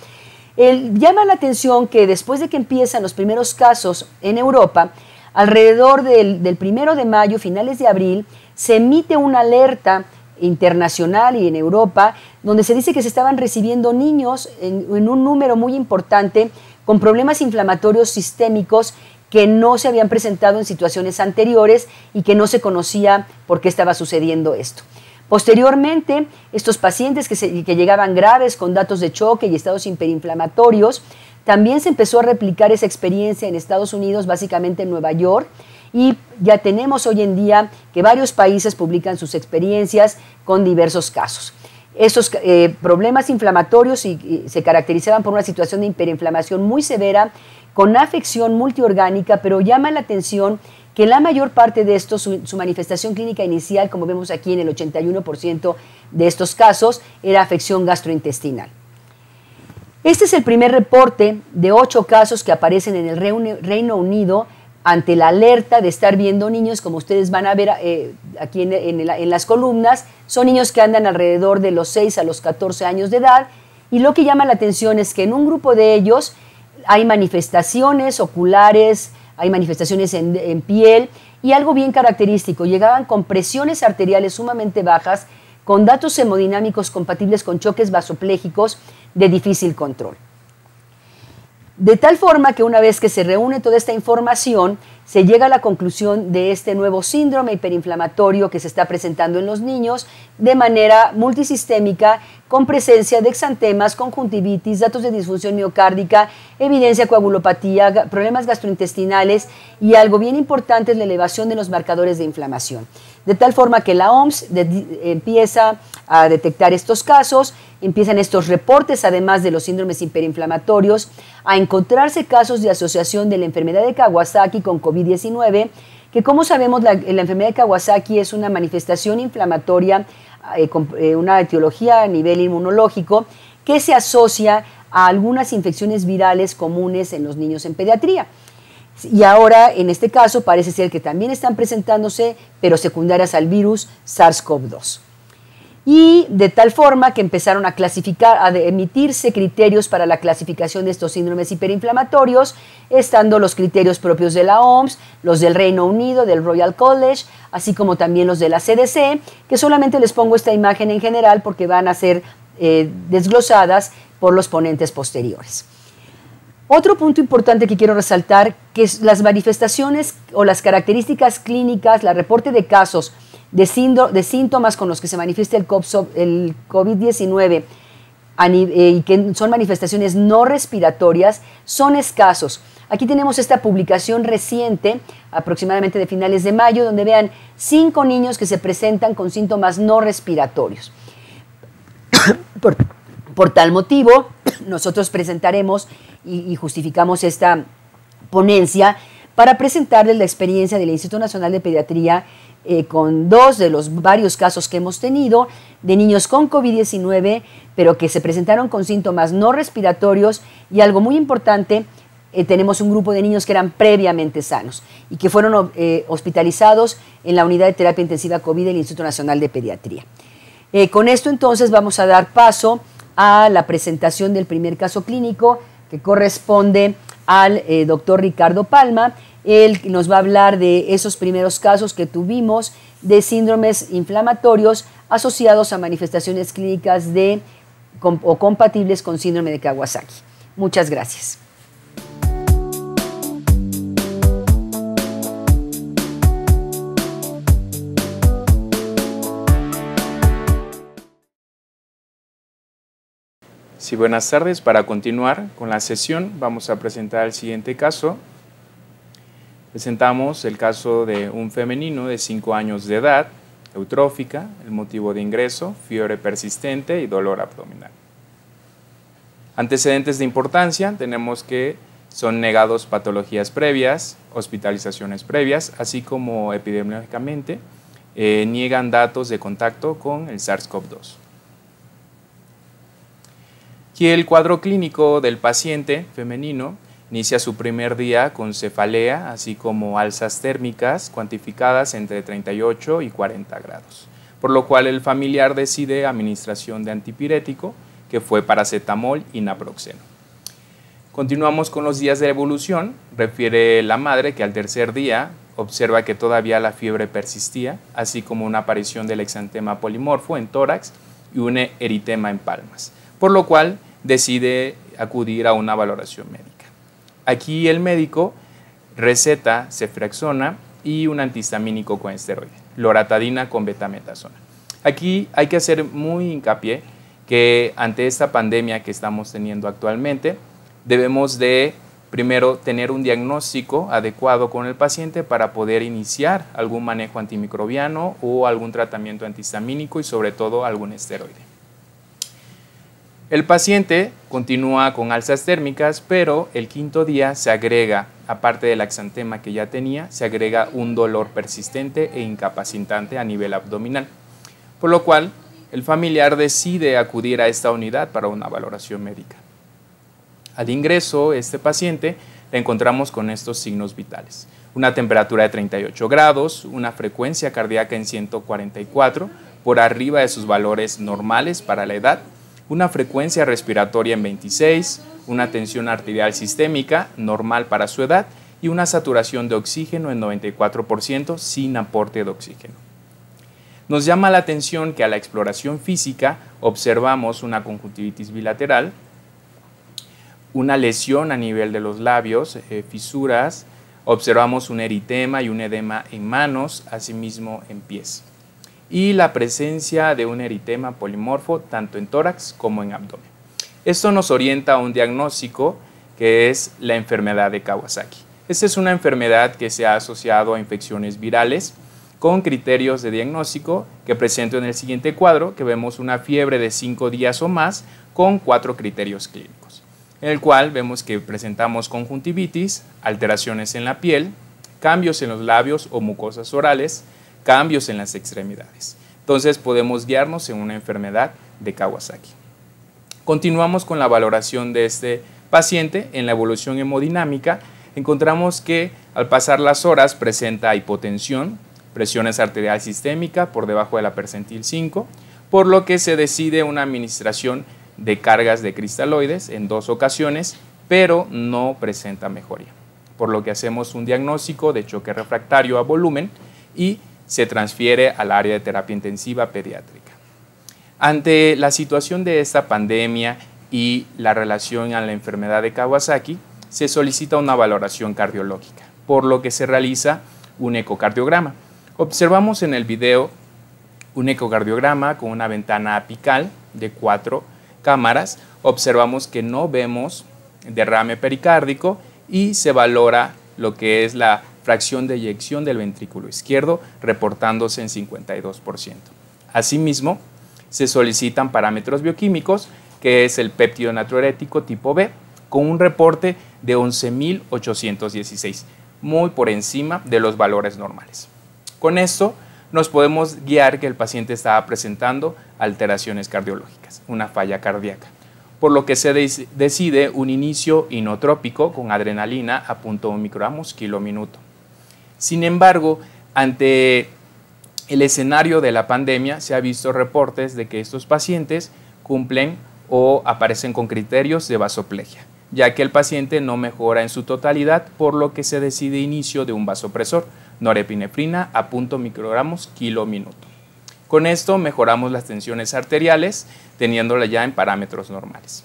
Llama la atención que después de que empiezan los primeros casos en Europa, alrededor del 1 de mayo, finales de abril, se emite una alerta internacional y en Europa, donde se dice que se estaban recibiendo niños en un número muy importante con problemas inflamatorios sistémicos que no se habían presentado en situaciones anteriores y que no se conocía por qué estaba sucediendo esto. Posteriormente, estos pacientes que llegaban graves con datos de choque y estados hiperinflamatorios, también se empezó a replicar esa experiencia en Estados Unidos, básicamente en Nueva York, y ya tenemos hoy en día que varios países publican sus experiencias con diversos casos. Estos problemas inflamatorios se caracterizaban por una situación de hiperinflamación muy severa, con afección multiorgánica, pero llama la atención que la mayor parte de estos, su manifestación clínica inicial, como vemos aquí en el 81% de estos casos, era afección gastrointestinal. Este es el primer reporte de 8 casos que aparecen en el Reino Unido ante la alerta de estar viendo niños, como ustedes van a ver aquí en las columnas. Son niños que andan alrededor de los 6 a los 14 años de edad, y lo que llama la atención es que en un grupo de ellos hay manifestaciones oculares, hay manifestaciones en piel, y algo bien característico, llegaban con presiones arteriales sumamente bajas, con datos hemodinámicos compatibles con choques vasopléjicos de difícil control. De tal forma que una vez que se reúne toda esta información, se llega a la conclusión de este nuevo síndrome hiperinflamatorio que se está presentando en los niños de manera multisistémica, con presencia de exantemas, conjuntivitis, datos de disfunción miocárdica, evidencia de coagulopatía, problemas gastrointestinales, y algo bien importante es la elevación de los marcadores de inflamación. De tal forma que la OMS empieza a detectar estos casos, empiezan estos reportes, además de los síndromes hiperinflamatorios, a encontrarse casos de asociación de la enfermedad de Kawasaki con COVID-19, que como sabemos la enfermedad de Kawasaki es una manifestación inflamatoria con una etiología a nivel inmunológico que se asocia a algunas infecciones virales comunes en los niños en pediatría. Y ahora, en este caso, parece ser que también están presentándose, pero secundarias al virus SARS-CoV-2. Y de tal forma que empezaron a clasificar, a emitirse criterios para la clasificación de estos síndromes hiperinflamatorios, estando los criterios propios de la OMS, los del Reino Unido, del Royal College, así como también los de la CDC, que solamente les pongo esta imagen en general porque van a ser desglosadas por los ponentes posteriores. Otro punto importante que quiero resaltar, que es las manifestaciones o las características clínicas, el reporte de casos de síntomas con los que se manifiesta el COVID-19 y que son manifestaciones no respiratorias, son escasos. Aquí tenemos esta publicación reciente, aproximadamente de finales de mayo, donde vean 5 niños que se presentan con síntomas no respiratorios. Por tal motivo, nosotros presentaremos y justificamos esta ponencia para presentarles la experiencia del Instituto Nacional de Pediatría con 2 de los varios casos que hemos tenido de niños con COVID-19, pero que se presentaron con síntomas no respiratorios y algo muy importante, tenemos un grupo de niños que eran previamente sanos y que fueron hospitalizados en la unidad de terapia intensiva COVID del Instituto Nacional de Pediatría. Con esto entonces vamos a dar paso a la presentación del primer caso clínico que corresponde al doctor Ricardo Palma. Él nos va a hablar de esos primeros casos que tuvimos de síndromes inflamatorios asociados a manifestaciones clínicas o compatibles con síndrome de Kawasaki. Muchas gracias. Sí, buenas tardes. Para continuar con la sesión vamos a presentar el siguiente caso. Presentamos el caso de un femenino de 5 años de edad, eutrófica, el motivo de ingreso, fiebre persistente y dolor abdominal. Antecedentes de importancia, tenemos que son negados patologías previas, hospitalizaciones previas, así como epidemiológicamente niegan datos de contacto con el SARS-CoV-2. Aquí el cuadro clínico del paciente femenino inicia su primer día con cefalea, así como alzas térmicas cuantificadas entre 38 y 40 grados, por lo cual el familiar decide administración de antipirético, que fue paracetamol y naproxeno. Continuamos con los días de evolución. Refiere la madre que al tercer día observa que todavía la fiebre persistía, así como una aparición del exantema polimorfo en tórax y un eritema en palmas, por lo cual decide acudir a una valoración médica. Aquí el médico receta ceftriaxona y un antihistamínico con esteroide, loratadina con betametasona. Aquí hay que hacer muy hincapié que ante esta pandemia que estamos teniendo actualmente, debemos de primero tener un diagnóstico adecuado con el paciente para poder iniciar algún manejo antimicrobiano o algún tratamiento antihistamínico y sobre todo algún esteroide. El paciente continúa con alzas térmicas, pero el quinto día se agrega, aparte del exantema que ya tenía, se agrega un dolor persistente e incapacitante a nivel abdominal, por lo cual el familiar decide acudir a esta unidad para una valoración médica. Al ingreso, este paciente le encontramos con estos signos vitales: una temperatura de 38 grados, una frecuencia cardíaca en 144, por arriba de sus valores normales para la edad, una frecuencia respiratoria en 26, una tensión arterial sistémica normal para su edad y una saturación de oxígeno en 94% sin aporte de oxígeno. Nos llama la atención que a la exploración física observamos una conjuntivitis bilateral, una lesión a nivel de los labios, fisuras, observamos un eritema y un edema en manos, asimismo en pies, y la presencia de un eritema polimorfo tanto en tórax como en abdomen. Esto nos orienta a un diagnóstico que es la enfermedad de Kawasaki. Esta es una enfermedad que se ha asociado a infecciones virales con criterios de diagnóstico que presento en el siguiente cuadro, que vemos una fiebre de 5 días o más con 4 criterios clínicos, en el cual vemos que presentamos conjuntivitis, alteraciones en la piel, cambios en los labios o mucosas orales, cambios en las extremidades. Entonces podemos guiarnos en una enfermedad de Kawasaki. Continuamos con la valoración de este paciente. En la evolución hemodinámica encontramos que al pasar las horas presenta hipotensión, presiones arterial sistémica por debajo de la percentil 5, por lo que se decide una administración de cargas de cristaloides en 2 ocasiones, pero no presenta mejoría, por lo que hacemos un diagnóstico de choque refractario a volumen y se transfiere al área de terapia intensiva pediátrica. Ante la situación de esta pandemia y la relación a la enfermedad de Kawasaki, se solicita una valoración cardiológica, por lo que se realiza un ecocardiograma. Observamos en el video un ecocardiograma con una ventana apical de 4 cámaras. Observamos que no vemos derrame pericárdico y se valora lo que es la fracción de eyección del ventrículo izquierdo, reportándose en 52%. Asimismo, se solicitan parámetros bioquímicos, que es el péptido natriurético tipo B, con un reporte de 11.816, muy por encima de los valores normales. Con esto nos podemos guiar que el paciente estaba presentando alteraciones cardiológicas, una falla cardíaca, por lo que se decide un inicio inotrópico con adrenalina a 0.1 microgramos kilo minuto. Sin embargo, ante el escenario de la pandemia se ha visto reportes de que estos pacientes cumplen o aparecen con criterios de vasoplegia, ya que el paciente no mejora en su totalidad, por lo que se decide inicio de un vasopresor, norepinefrina a 0.1 microgramos kilo minuto. Con esto mejoramos las tensiones arteriales, teniéndola ya en parámetros normales.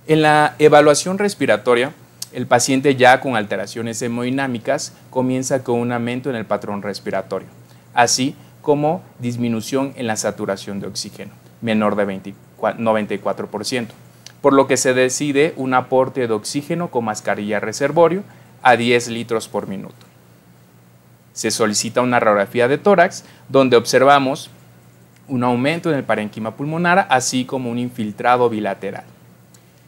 En la evaluación respiratoria, el paciente ya con alteraciones hemodinámicas comienza con un aumento en el patrón respiratorio, así como disminución en la saturación de oxígeno, menor de 94%, por lo que se decide un aporte de oxígeno con mascarilla reservorio a 10 litros por minuto. Se solicita una radiografía de tórax, donde observamos un aumento en el parénquima pulmonar, así como un infiltrado bilateral.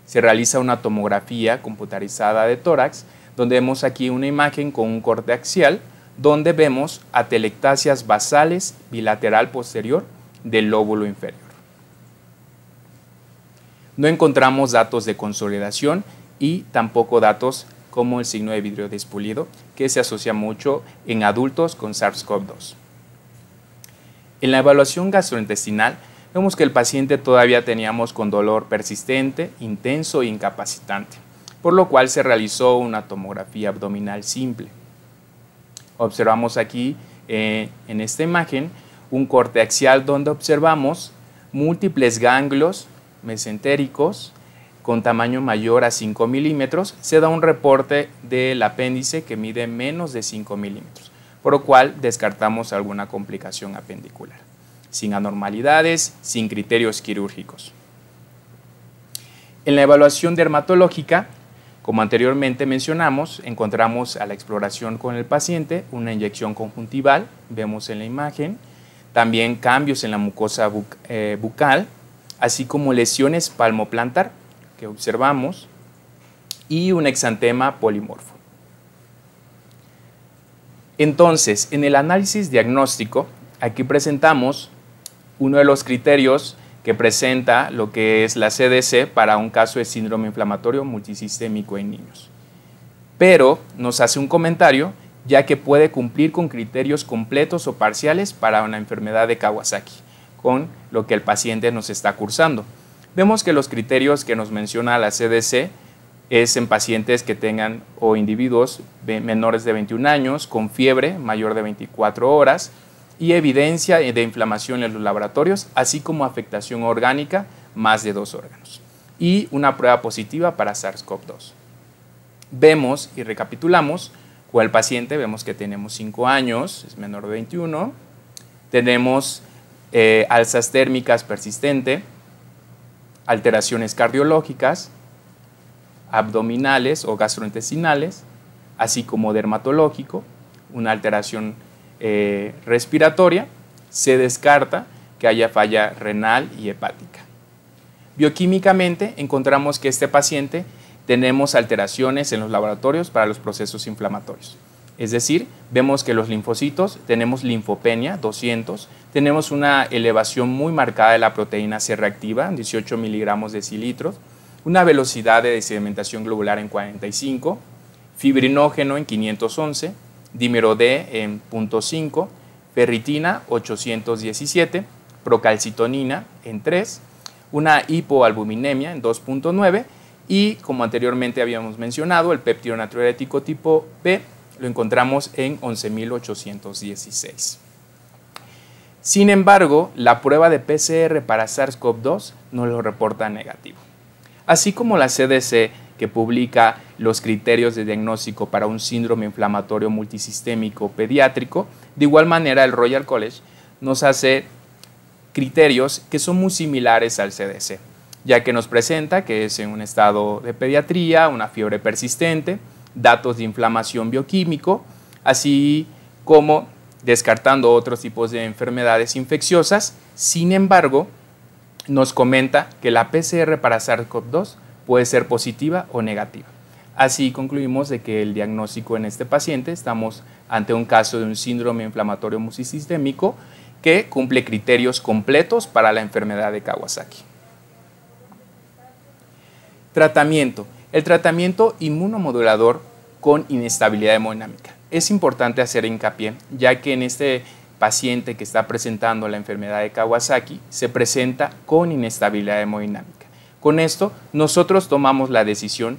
Se realiza una tomografía computarizada de tórax, donde vemos aquí una imagen con un corte axial, donde vemos atelectasias basales bilateral posterior del lóbulo inferior. No encontramos datos de consolidación y tampoco datos como el signo de vidrio despulido, que se asocia mucho en adultos con SARS-CoV-2. En la evaluación gastrointestinal, vemos que el paciente todavía teníamos con dolor persistente, intenso e incapacitante, por lo cual se realizó una tomografía abdominal simple. Observamos aquí en esta imagen un corte axial donde observamos múltiples ganglios mesentéricos con tamaño mayor a 5 milímetros. Se da un reporte del apéndice que mide menos de 5 milímetros, por lo cual descartamos alguna complicación apendicular, sin anormalidades, sin criterios quirúrgicos. En la evaluación dermatológica, como anteriormente mencionamos, encontramos a la exploración con el paciente una inyección conjuntival, vemos en la imagen, también cambios en la mucosa bucal, así como lesiones palmoplantar que observamos y un exantema polimorfo. Entonces, en el análisis diagnóstico, aquí presentamos uno de los criterios que presenta lo que es la CDC para un caso de síndrome inflamatorio multisistémico en niños. Pero nos hace un comentario, ya que puede cumplir con criterios completos o parciales para una enfermedad de Kawasaki, con lo que el paciente nos está cursando. Vemos que los criterios que nos menciona la CDC es en pacientes que tengan o individuos menores de 21 años con fiebre mayor de 24 horas y evidencia de inflamación en los laboratorios, así como afectación orgánica más de 2 órganos y una prueba positiva para SARS-CoV-2. Vemos y recapitulamos con el paciente, vemos que tenemos 5 años, es menor de 21, tenemos alzas térmicas persistentes, alteraciones cardiológicas, abdominales o gastrointestinales, así como dermatológico, una alteración respiratoria. Se descarta que haya falla renal y hepática. Bioquímicamente encontramos que este paciente tenemos alteraciones en los laboratorios para los procesos inflamatorios. Es decir, vemos que los linfocitos, tenemos linfopenia 200, tenemos una elevación muy marcada de la proteína C reactiva, 18 miligramos decilitros, una velocidad de sedimentación globular en 45, fibrinógeno en 511, dímero D en 0.5, ferritina 817, procalcitonina en 3, una hipoalbuminemia en 2.9 y, como anteriormente habíamos mencionado, el péptido natriurético tipo B lo encontramos en 11.816. Sin embargo, la prueba de PCR para SARS-CoV-2 nos lo reporta negativo. Así como la CDC, que publica los criterios de diagnóstico para un síndrome inflamatorio multisistémico pediátrico, de igual manera el Royal College nos hace criterios que son muy similares al CDC, ya que nos presenta que es en un estado de pediatría, una fiebre persistente, datos de inflamación bioquímico, así como descartando otros tipos de enfermedades infecciosas. Sin embargo, nos comenta que la PCR para SARS-CoV-2 puede ser positiva o negativa. Así concluimos de que el diagnóstico en este paciente estamos ante un caso de un síndrome inflamatorio multisistémico que cumple criterios completos para la enfermedad de Kawasaki. Tratamiento. El tratamiento inmunomodulador con inestabilidad hemodinámica. Es importante hacer hincapié, ya que en este paciente que está presentando la enfermedad de Kawasaki se presenta con inestabilidad hemodinámica. Con esto, nosotros tomamos la decisión,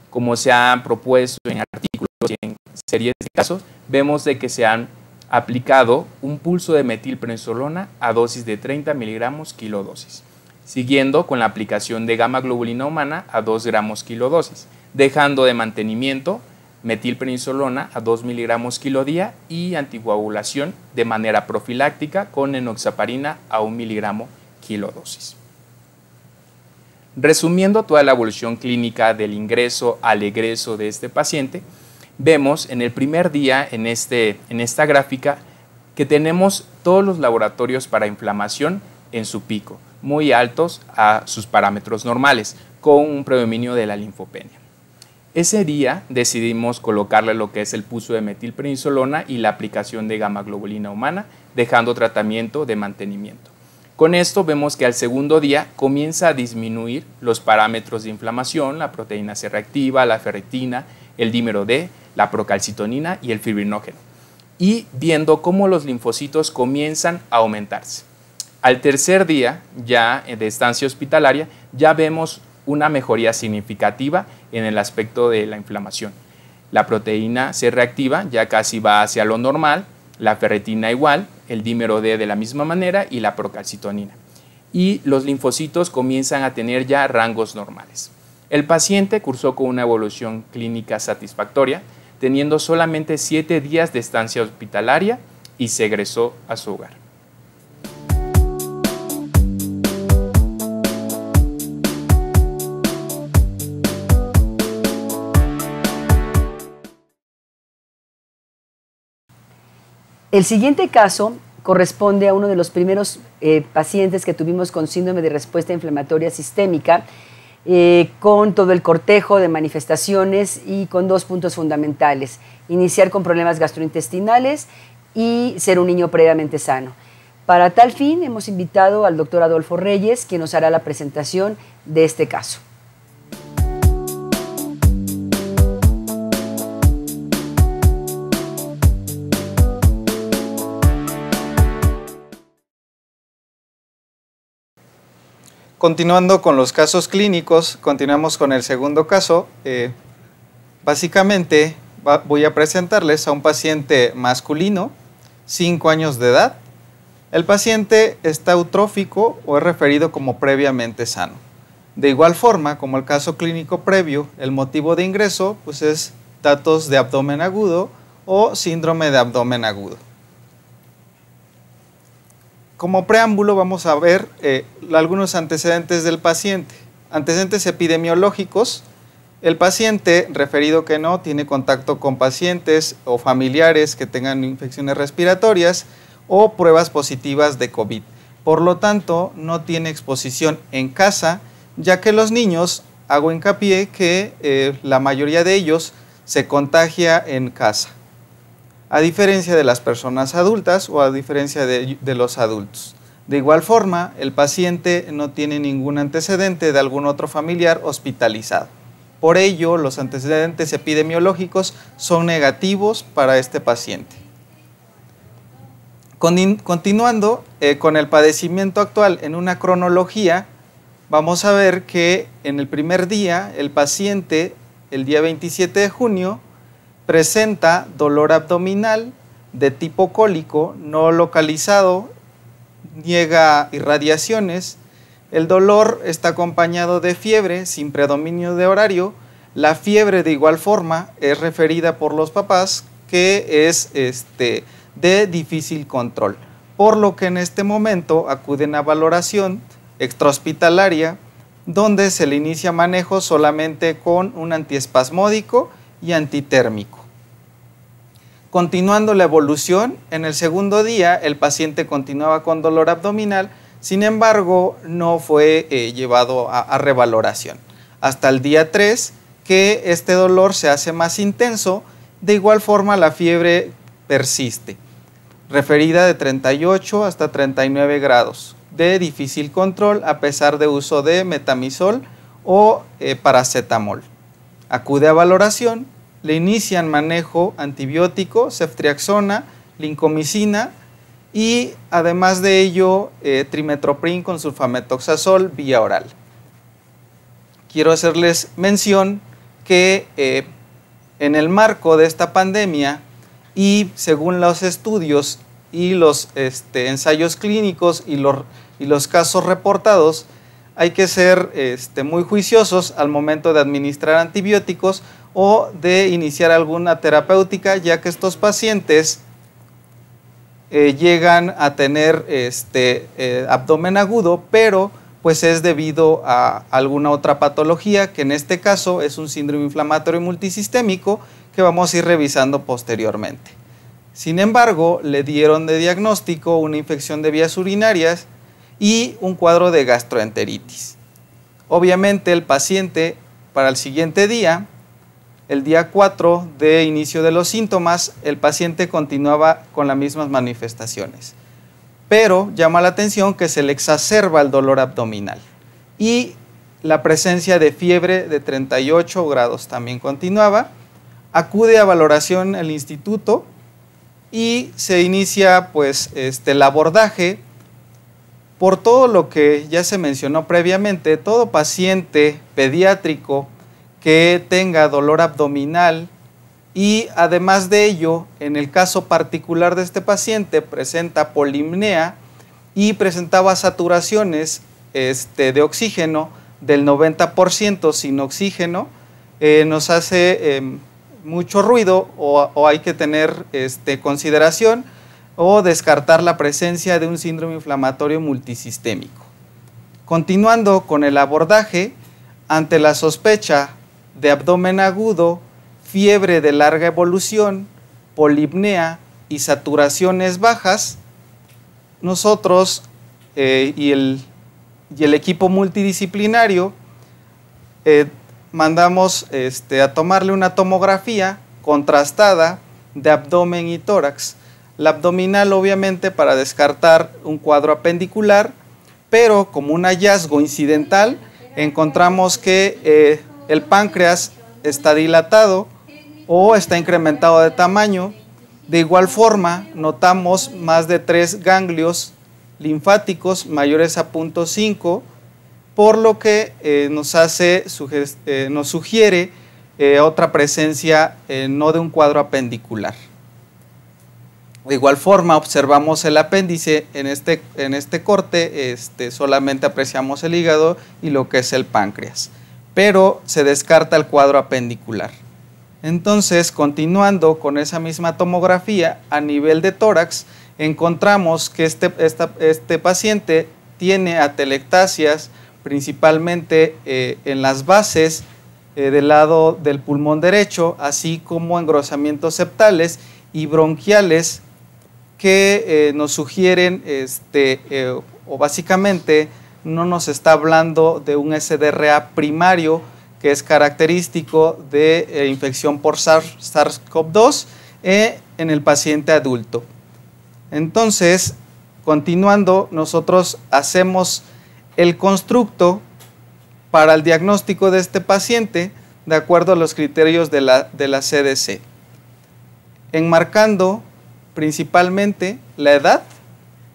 como se han propuesto en artículos y en series de casos, vemos de que se han aplicado un pulso de metilprednisolona a dosis de 30 miligramos kilodosis, siguiendo con la aplicación de gamma globulina humana a 2 gramos kilodosis, dejando de mantenimiento metilprednisolona a 2 miligramos kilodía y anticoagulación de manera profiláctica con enoxaparina a 1 miligramo kilodosis. Resumiendo toda la evolución clínica del ingreso al egreso de este paciente, vemos en el primer día en esta gráfica que tenemos todos los laboratorios para inflamación en su pico, muy altos a sus parámetros normales, con un predominio de la linfopenia. Ese día decidimos colocarle lo que es el pulso de metilprednisolona y la aplicación de gamma globulina humana, dejando tratamiento de mantenimiento. Con esto vemos que al segundo día comienza a disminuir los parámetros de inflamación, la proteína C reactiva, la ferritina, el dímero D, la procalcitonina y el fibrinógeno, y viendo cómo los linfocitos comienzan a aumentarse. Al tercer día, ya de estancia hospitalaria, ya vemos una mejoría significativa en el aspecto de la inflamación. La proteína C reactiva ya casi va hacia lo normal, la ferritina igual, el dímero D de la misma manera y la procalcitonina. Y los linfocitos comienzan a tener ya rangos normales. El paciente cursó con una evolución clínica satisfactoria, teniendo solamente 7 días de estancia hospitalaria y se egresó a su hogar. El siguiente caso corresponde a uno de los primeros pacientes que tuvimos con síndrome de respuesta inflamatoria sistémica, con todo el cortejo de manifestaciones y con 2 puntos fundamentales: iniciar con problemas gastrointestinales y ser un niño previamente sano. Para tal fin hemos invitado al doctor Adolfo Reyes, quien nos hará la presentación de este caso. Continuando con los casos clínicos, continuamos con el segundo caso. Básicamente voy a presentarles a un paciente masculino, 5 años de edad. El paciente está eutrófico o es referido como previamente sano. De igual forma, como el caso clínico previo, el motivo de ingreso pues es datos de abdomen agudo o síndrome de abdomen agudo. Como preámbulo vamos a ver algunos antecedentes del paciente. Antecedentes epidemiológicos. El paciente, referido que no, tiene contacto con pacientes o familiares que tengan infecciones respiratorias o pruebas positivas de COVID. Por lo tanto, no tiene exposición en casa, ya que los niños, hago hincapié que la mayoría de ellos se contagia en casa, a diferencia de las personas adultas o a diferencia de los adultos. De igual forma, el paciente no tiene ningún antecedente de algún otro familiar hospitalizado. Por ello, los antecedentes epidemiológicos son negativos para este paciente. Continuando con el padecimiento actual en una cronología, vamos a ver que en el primer día, el paciente, el día 27 de junio, presenta dolor abdominal de tipo cólico no localizado, niega irradiaciones. El dolor está acompañado de fiebre sin predominio de horario. La fiebre de igual forma es referida por los papás que es de difícil control, por lo que en este momento acuden a valoración extrahospitalaria, donde se le inicia manejo solamente con un antiespasmódico y antitérmico. Continuando la evolución, en el segundo día el paciente continuaba con dolor abdominal, sin embargo no fue llevado a revaloración. hasta el día 3, que este dolor se hace más intenso. De igual forma, la fiebre persiste, referida de 38 hasta 39 grados, de difícil control a pesar de uso de metamizol o paracetamol. Acude a valoración, le inician manejo antibiótico, ceftriaxona, lincomicina y además de ello trimetoprim con sulfametoxazol vía oral. Quiero hacerles mención que en el marco de esta pandemia y según los estudios y los ensayos clínicos y los casos reportados, hay que ser muy juiciosos al momento de administrar antibióticos o de iniciar alguna terapéutica, ya que estos pacientes llegan a tener abdomen agudo, pero pues es debido a alguna otra patología, que en este caso es un síndrome inflamatorio multisistémico que vamos a ir revisando posteriormente. Sin embargo, le dieron de diagnóstico una infección de vías urinarias y un cuadro de gastroenteritis. Obviamente el paciente para el siguiente día, el día 4 de inicio de los síntomas, el paciente continuaba con las mismas manifestaciones. Pero llama la atención que se le exacerba el dolor abdominal y la presencia de fiebre de 38 grados también continuaba. Acude a valoración al instituto y se inicia pues el abordaje. Por todo lo que ya se mencionó previamente, todo paciente pediátrico que tenga dolor abdominal y además de ello, en el caso particular de este paciente, presenta polipnea y presentaba saturaciones de oxígeno del 90% sin oxígeno, nos hace mucho ruido o hay que tener consideración o descartar la presencia de un síndrome inflamatorio multisistémico. Continuando con el abordaje, ante la sospecha de abdomen agudo, fiebre de larga evolución, polipnea y saturaciones bajas, nosotros y el equipo multidisciplinario mandamos a tomarle una tomografía contrastada de abdomen y tórax. La abdominal obviamente para descartar un cuadro apendicular, pero como un hallazgo incidental encontramos que el páncreas está dilatado o está incrementado de tamaño. De igual forma, notamos más de 3 ganglios linfáticos mayores a 0.5, por lo que nos sugiere otra presencia no de un cuadro apendicular. De igual forma, observamos el apéndice en este corte, solamente apreciamos el hígado y lo que es el páncreas, pero se descarta el cuadro apendicular. Entonces, continuando con esa misma tomografía, a nivel de tórax, encontramos que este paciente tiene atelectasias, principalmente en las bases del lado del pulmón derecho, así como engrosamientos septales y bronquiales que nos sugieren, o básicamente no nos está hablando de un SDRA primario, que es característico de infección por SARS-CoV-2 en el paciente adulto. Entonces, continuando, nosotros hacemos el constructo para el diagnóstico de este paciente de acuerdo a los criterios de la CDC, enmarcando principalmente la edad,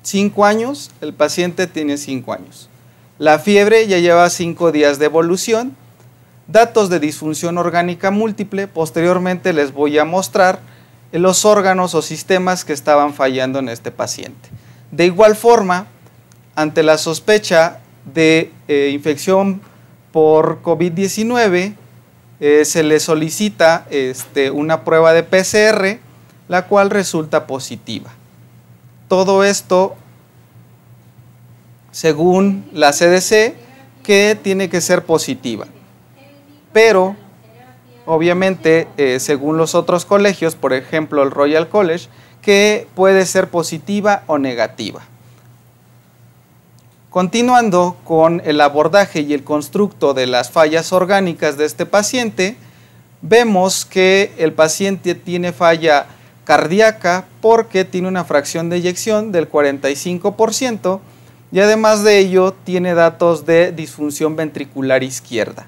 5 años, el paciente tiene 5 años. La fiebre ya lleva 5 días de evolución. Datos de disfunción orgánica múltiple, posteriormente les voy a mostrar los órganos o sistemas que estaban fallando en este paciente. De igual forma, ante la sospecha de infección por COVID-19, se le solicita una prueba de PCR, la cual resulta positiva. Todo esto según la CDC, que tiene que ser positiva. Pero, obviamente, según los otros colegios, por ejemplo el Royal College, que puede ser positiva o negativa. Continuando con el abordaje y el constructo de las fallas orgánicas de este paciente, vemos que el paciente tiene falla cardíaca porque tiene una fracción de eyección del 45% y además de ello tiene datos de disfunción ventricular izquierda.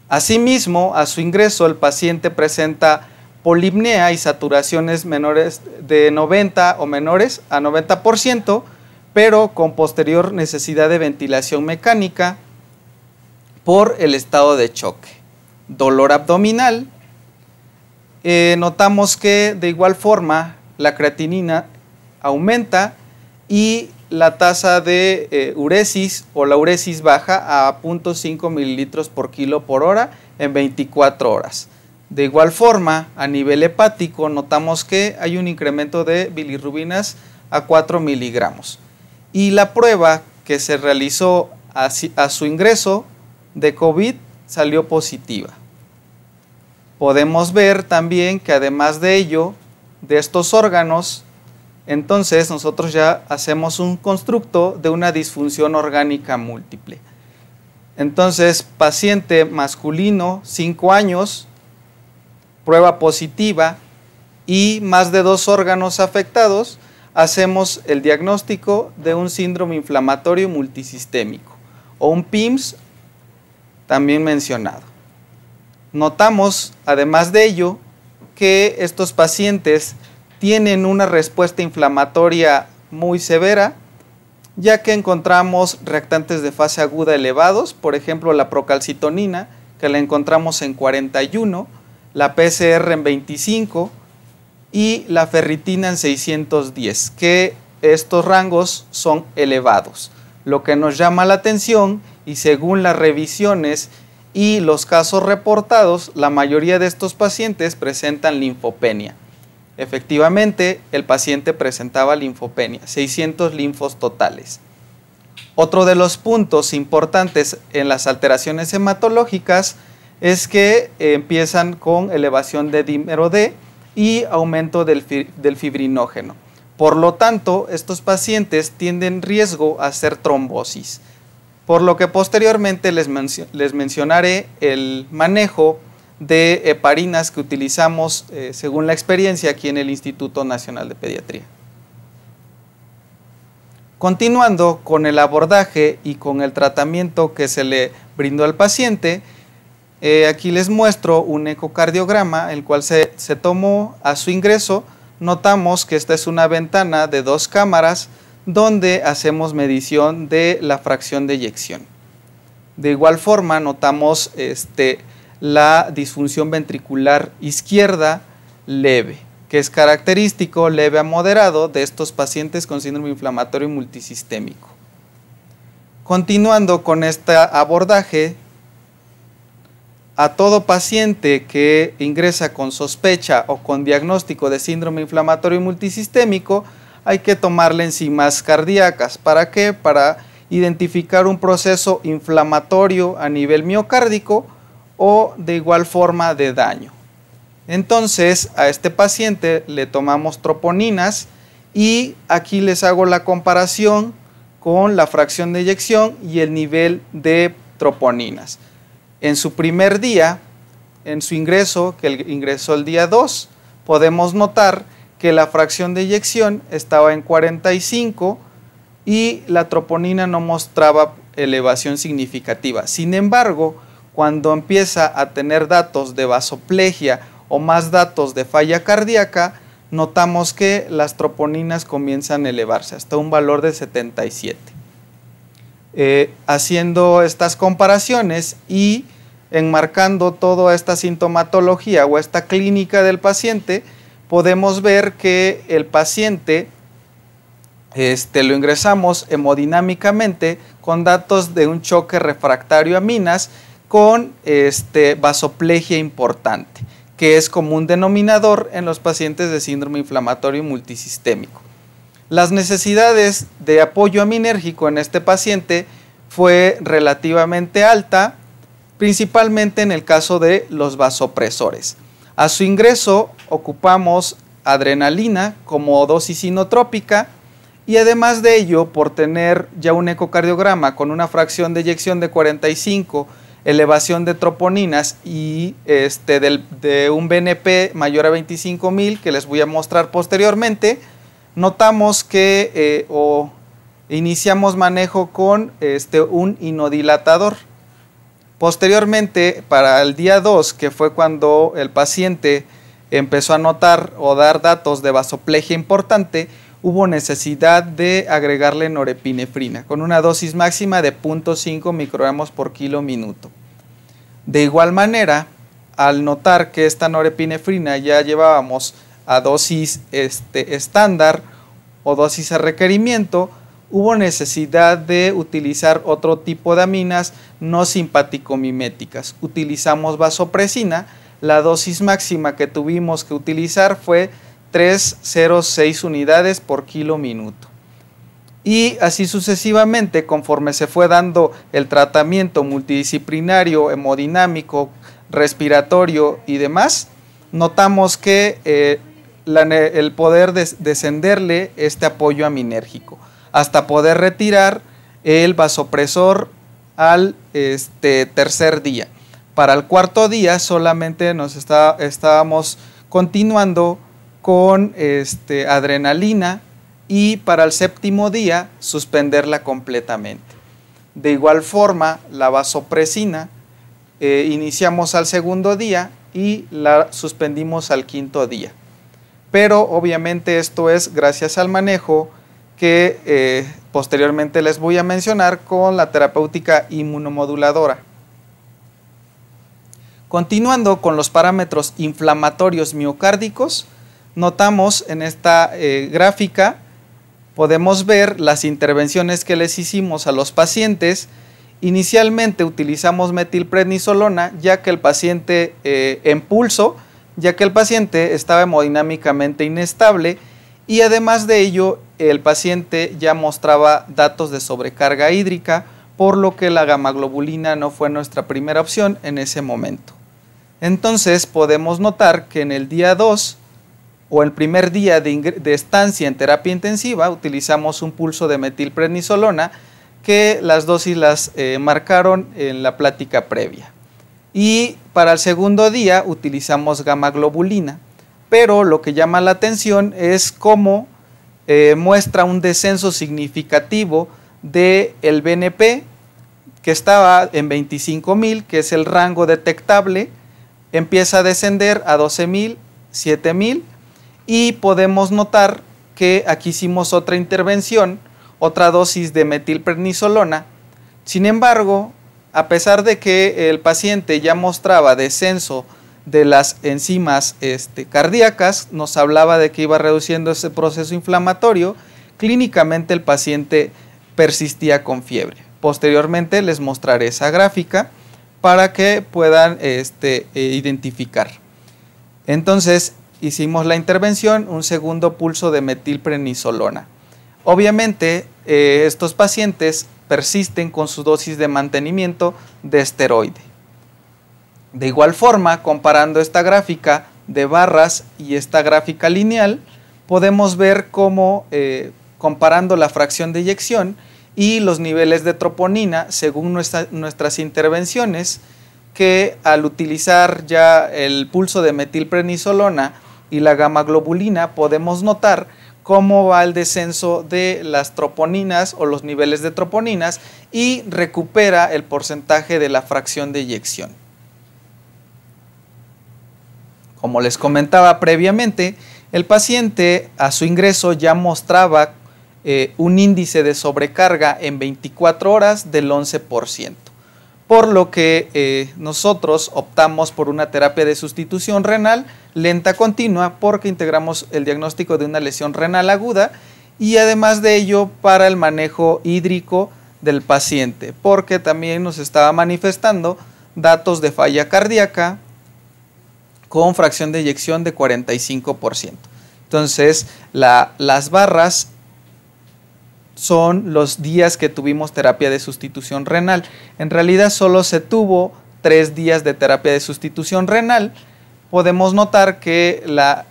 Asimismo, a su ingreso el paciente presenta polipnea y saturaciones menores de 90 o menores a 90%, pero con posterior necesidad de ventilación mecánica por el estado de choque. Dolor abdominal. Notamos que de igual forma la creatinina aumenta y la tasa de uresis o la uresis baja a 0.5 mililitros por kilo por hora en 24 horas. De igual forma, a nivel hepático, notamos que hay un incremento de bilirrubinas a 4 miligramos. Y la prueba que se realizó a su ingreso de COVID salió positiva. Podemos ver también que además de ello, de estos órganos, entonces nosotros ya hacemos un constructo de una disfunción orgánica múltiple. Entonces, paciente masculino, 5 años, prueba positiva y más de 2 órganos afectados, hacemos el diagnóstico de un síndrome inflamatorio multisistémico o un PIMS también mencionado. Notamos, además de ello, que estos pacientes tienen una respuesta inflamatoria muy severa, ya que encontramos reactantes de fase aguda elevados, por ejemplo la procalcitonina, que la encontramos en 41, la PCR en 25 y la ferritina en 610, que estos rangos son elevados. Lo que nos llama la atención, y según las revisiones y los casos reportados, la mayoría de estos pacientes presentan linfopenia. Efectivamente, el paciente presentaba linfopenia, 600 linfos totales. Otro de los puntos importantes en las alteraciones hematológicas es que empiezan con elevación de dímero D y aumento del fibrinógeno. Por lo tanto, estos pacientes tienen riesgo a hacer trombosis, por lo que posteriormente les mencionaré el manejo de heparinas que utilizamos según la experiencia aquí en el Instituto Nacional de Pediatría. Continuando con el abordaje y con el tratamiento que se le brindó al paciente, aquí les muestro un ecocardiograma, el cual se tomó a su ingreso. Notamos que esta es una ventana de 2 cámaras donde hacemos medición de la fracción de eyección. De igual forma notamos la disfunción ventricular izquierda leve, que es característico leve a moderado de estos pacientes con síndrome inflamatorio multisistémico. Continuando con este abordaje, a todo paciente que ingresa con sospecha o con diagnóstico de síndrome inflamatorio multisistémico, hay que tomarle enzimas cardíacas. ¿Para qué? Para identificar un proceso inflamatorio a nivel miocárdico o de igual forma de daño. Entonces, a este paciente le tomamos troponinas y aquí les hago la comparación con la fracción de eyección y el nivel de troponinas. En su primer día, en su ingreso, que ingresó el día 2, podemos notar que la fracción de eyección estaba en 45 y la troponina no mostraba elevación significativa. Sin embargo, cuando empieza a tener datos de vasoplegia o más datos de falla cardíaca, notamos que las troponinas comienzan a elevarse hasta un valor de 77. Haciendo estas comparaciones y enmarcando toda esta sintomatología o esta clínica del paciente, podemos ver que el paciente lo ingresamos hemodinámicamente con datos de un choque refractario a minas con vasoplegia importante, que es común denominador en los pacientes de síndrome inflamatorio multisistémico. Las necesidades de apoyo aminérgico en este paciente fue relativamente alta, principalmente en el caso de los vasopresores. A su ingreso ocupamos adrenalina como dosis inotrópica y además de ello, por tener ya un ecocardiograma con una fracción de eyección de 45, elevación de troponinas y de un BNP mayor a 25,000, que les voy a mostrar posteriormente, notamos que iniciamos manejo con un inodilatador. Posteriormente, para el día 2, que fue cuando el paciente empezó a notar o dar datos de vasoplegia importante, hubo necesidad de agregarle norepinefrina con una dosis máxima de 0.5 microgramos por kilo minuto. De igual manera, al notar que esta norepinefrina ya llevábamos a dosis estándar o dosis a requerimiento, hubo necesidad de utilizar otro tipo de aminas no simpaticomiméticas. Utilizamos vasopresina. La dosis máxima que tuvimos que utilizar fue 3,06 unidades por kilo minuto. Y así sucesivamente, conforme se fue dando el tratamiento multidisciplinario, hemodinámico, respiratorio y demás, notamos que el poder descenderle este apoyo aminérgico hasta poder retirar el vasopresor al tercer día. Para el cuarto día solamente estábamos continuando con adrenalina, y para el séptimo día suspenderla completamente. De igual forma, la vasopresina iniciamos al segundo día y la suspendimos al quinto día. Pero obviamente esto es gracias al manejo que posteriormente les voy a mencionar con la terapéutica inmunomoduladora. Continuando con los parámetros inflamatorios miocárdicos, notamos en esta gráfica, podemos ver las intervenciones que les hicimos a los pacientes. Inicialmente utilizamos metilprednisolona ya que el paciente en pulso, ya que el paciente estaba hemodinámicamente inestable y además de ello el paciente ya mostraba datos de sobrecarga hídrica, por lo que la gamaglobulina no fue nuestra primera opción en ese momento. Entonces podemos notar que en el día 2 o el primer día de estancia en terapia intensiva utilizamos un pulso de metilprednisolona que las dosis las marcaron en la plática previa. Y para el segundo día utilizamos gamaglobulina, pero lo que llama la atención es cómo muestra un descenso significativo del BNP, que estaba en 25,000, que es el rango detectable, empieza a descender a 12,000, 7,000, y podemos notar que aquí hicimos otra intervención, otra dosis de metilprednisolona. Sin embargo, a pesar de que el paciente ya mostraba descenso de las enzimas cardíacas, nos hablaba de que iba reduciendo ese proceso inflamatorio, clínicamente el paciente persistía con fiebre. Posteriormente les mostraré esa gráfica para que puedan identificar. Entonces hicimos la intervención, un segundo pulso de metilprednisolona. Obviamente estos pacientes persisten con su dosis de mantenimiento de esteroide. De igual forma, comparando esta gráfica de barras y esta gráfica lineal, podemos ver cómo comparando la fracción de eyección y los niveles de troponina según nuestras intervenciones, que al utilizar ya el pulso de metilprednisolona y la gamaglobulina podemos notar cómo va el descenso de las troponinas o los niveles de troponinas y recupera el porcentaje de la fracción de eyección. Como les comentaba previamente, el paciente a su ingreso ya mostraba un índice de sobrecarga en 24 horas del 11%, por lo que nosotros optamos por una terapia de sustitución renal lenta continua porque integramos el diagnóstico de una lesión renal aguda y además de ello para el manejo hídrico del paciente, porque también nos estaba manifestando datos de falla cardíaca con fracción de eyección de 45%. Entonces, las barras son los días que tuvimos terapia de sustitución renal. En realidad solo se tuvo 3 días de terapia de sustitución renal. Podemos notar que la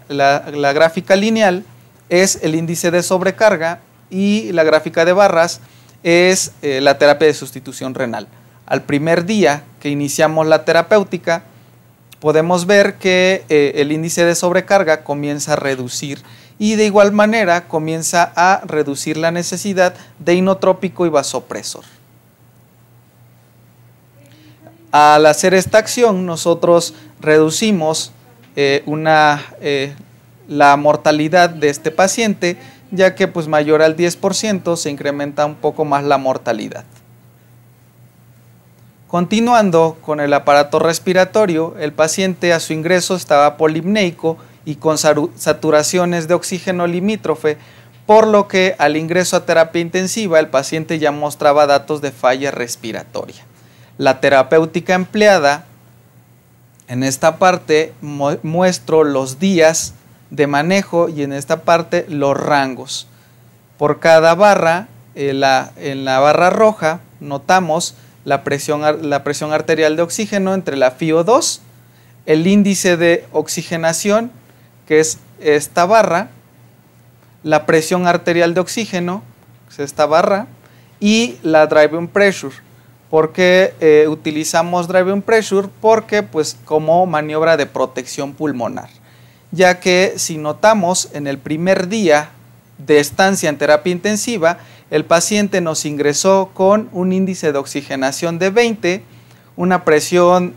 gráfica lineal es el índice de sobrecarga y la gráfica de barras es la terapia de sustitución renal. Al primer día que iniciamos la terapéutica, podemos ver que el índice de sobrecarga comienza a reducir y de igual manera comienza a reducir la necesidad de inotrópico y vasopresor. Al hacer esta acción, nosotros reducimos la mortalidad de este paciente, ya que pues mayor al 10% se incrementa un poco más la mortalidad. Continuando con el aparato respiratorio, el paciente a su ingreso estaba polipneico y con saturaciones de oxígeno limítrofe, por lo que al ingreso a terapia intensiva el paciente ya mostraba datos de falla respiratoria. La terapéutica empleada, en esta parte muestro los días de manejo y en esta parte los rangos. Por cada barra, en la barra roja notamos la presión arterial de oxígeno entre la FiO2, el índice de oxigenación, que es esta barra, la presión arterial de oxígeno, que es esta barra, y la driving pressure. ¿Por qué utilizamos driving pressure? Porque pues como maniobra de protección pulmonar, ya que si notamos en el primer día de estancia en terapia intensiva, el paciente nos ingresó con un índice de oxigenación de 20, una presión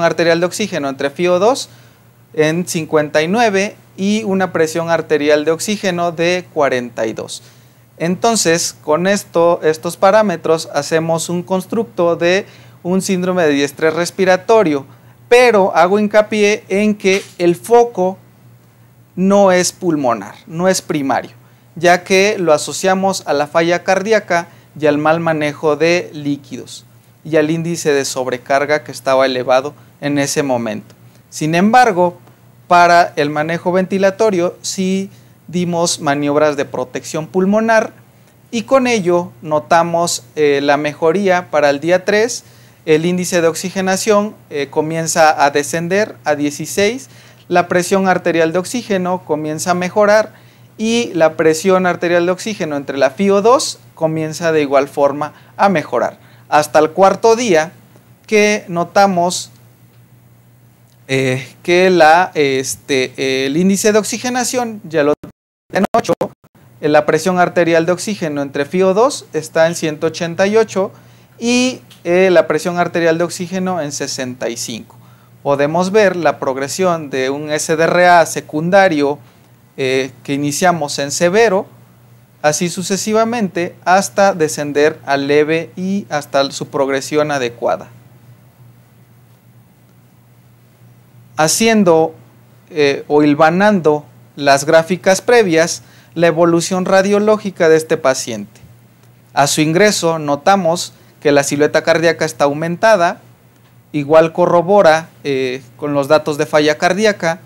arterial de oxígeno entre FiO2 en 59 y una presión arterial de oxígeno de 42. Entonces, con estos parámetros hacemos un constructo de un síndrome de diestrés respiratorio, pero hago hincapié en que el foco no es pulmonar, no es primario, ya que lo asociamos a la falla cardíaca y al mal manejo de líquidos y al índice de sobrecarga que estaba elevado en ese momento. Sin embargo, para el manejo ventilatorio sí dimos maniobras de protección pulmonar y con ello notamos la mejoría para el día 3. El índice de oxigenación comienza a descender a 16, la presión arterial de oxígeno comienza a mejorar y la presión arterial de oxígeno entre la FiO2 comienza de igual forma a mejorar. Hasta el cuarto día que notamos que el índice de oxigenación ya lo tiene en 8, la presión arterial de oxígeno entre FiO2 está en 188 y la presión arterial de oxígeno en 65. Podemos ver la progresión de un SDRA secundario que iniciamos en severo, así sucesivamente hasta descender a leve y hasta su progresión adecuada. Haciendo o hilvanando las gráficas previas, la evolución radiológica de este paciente. A su ingreso notamos que la silueta cardíaca está aumentada, igual corrobora con los datos de falla cardíaca,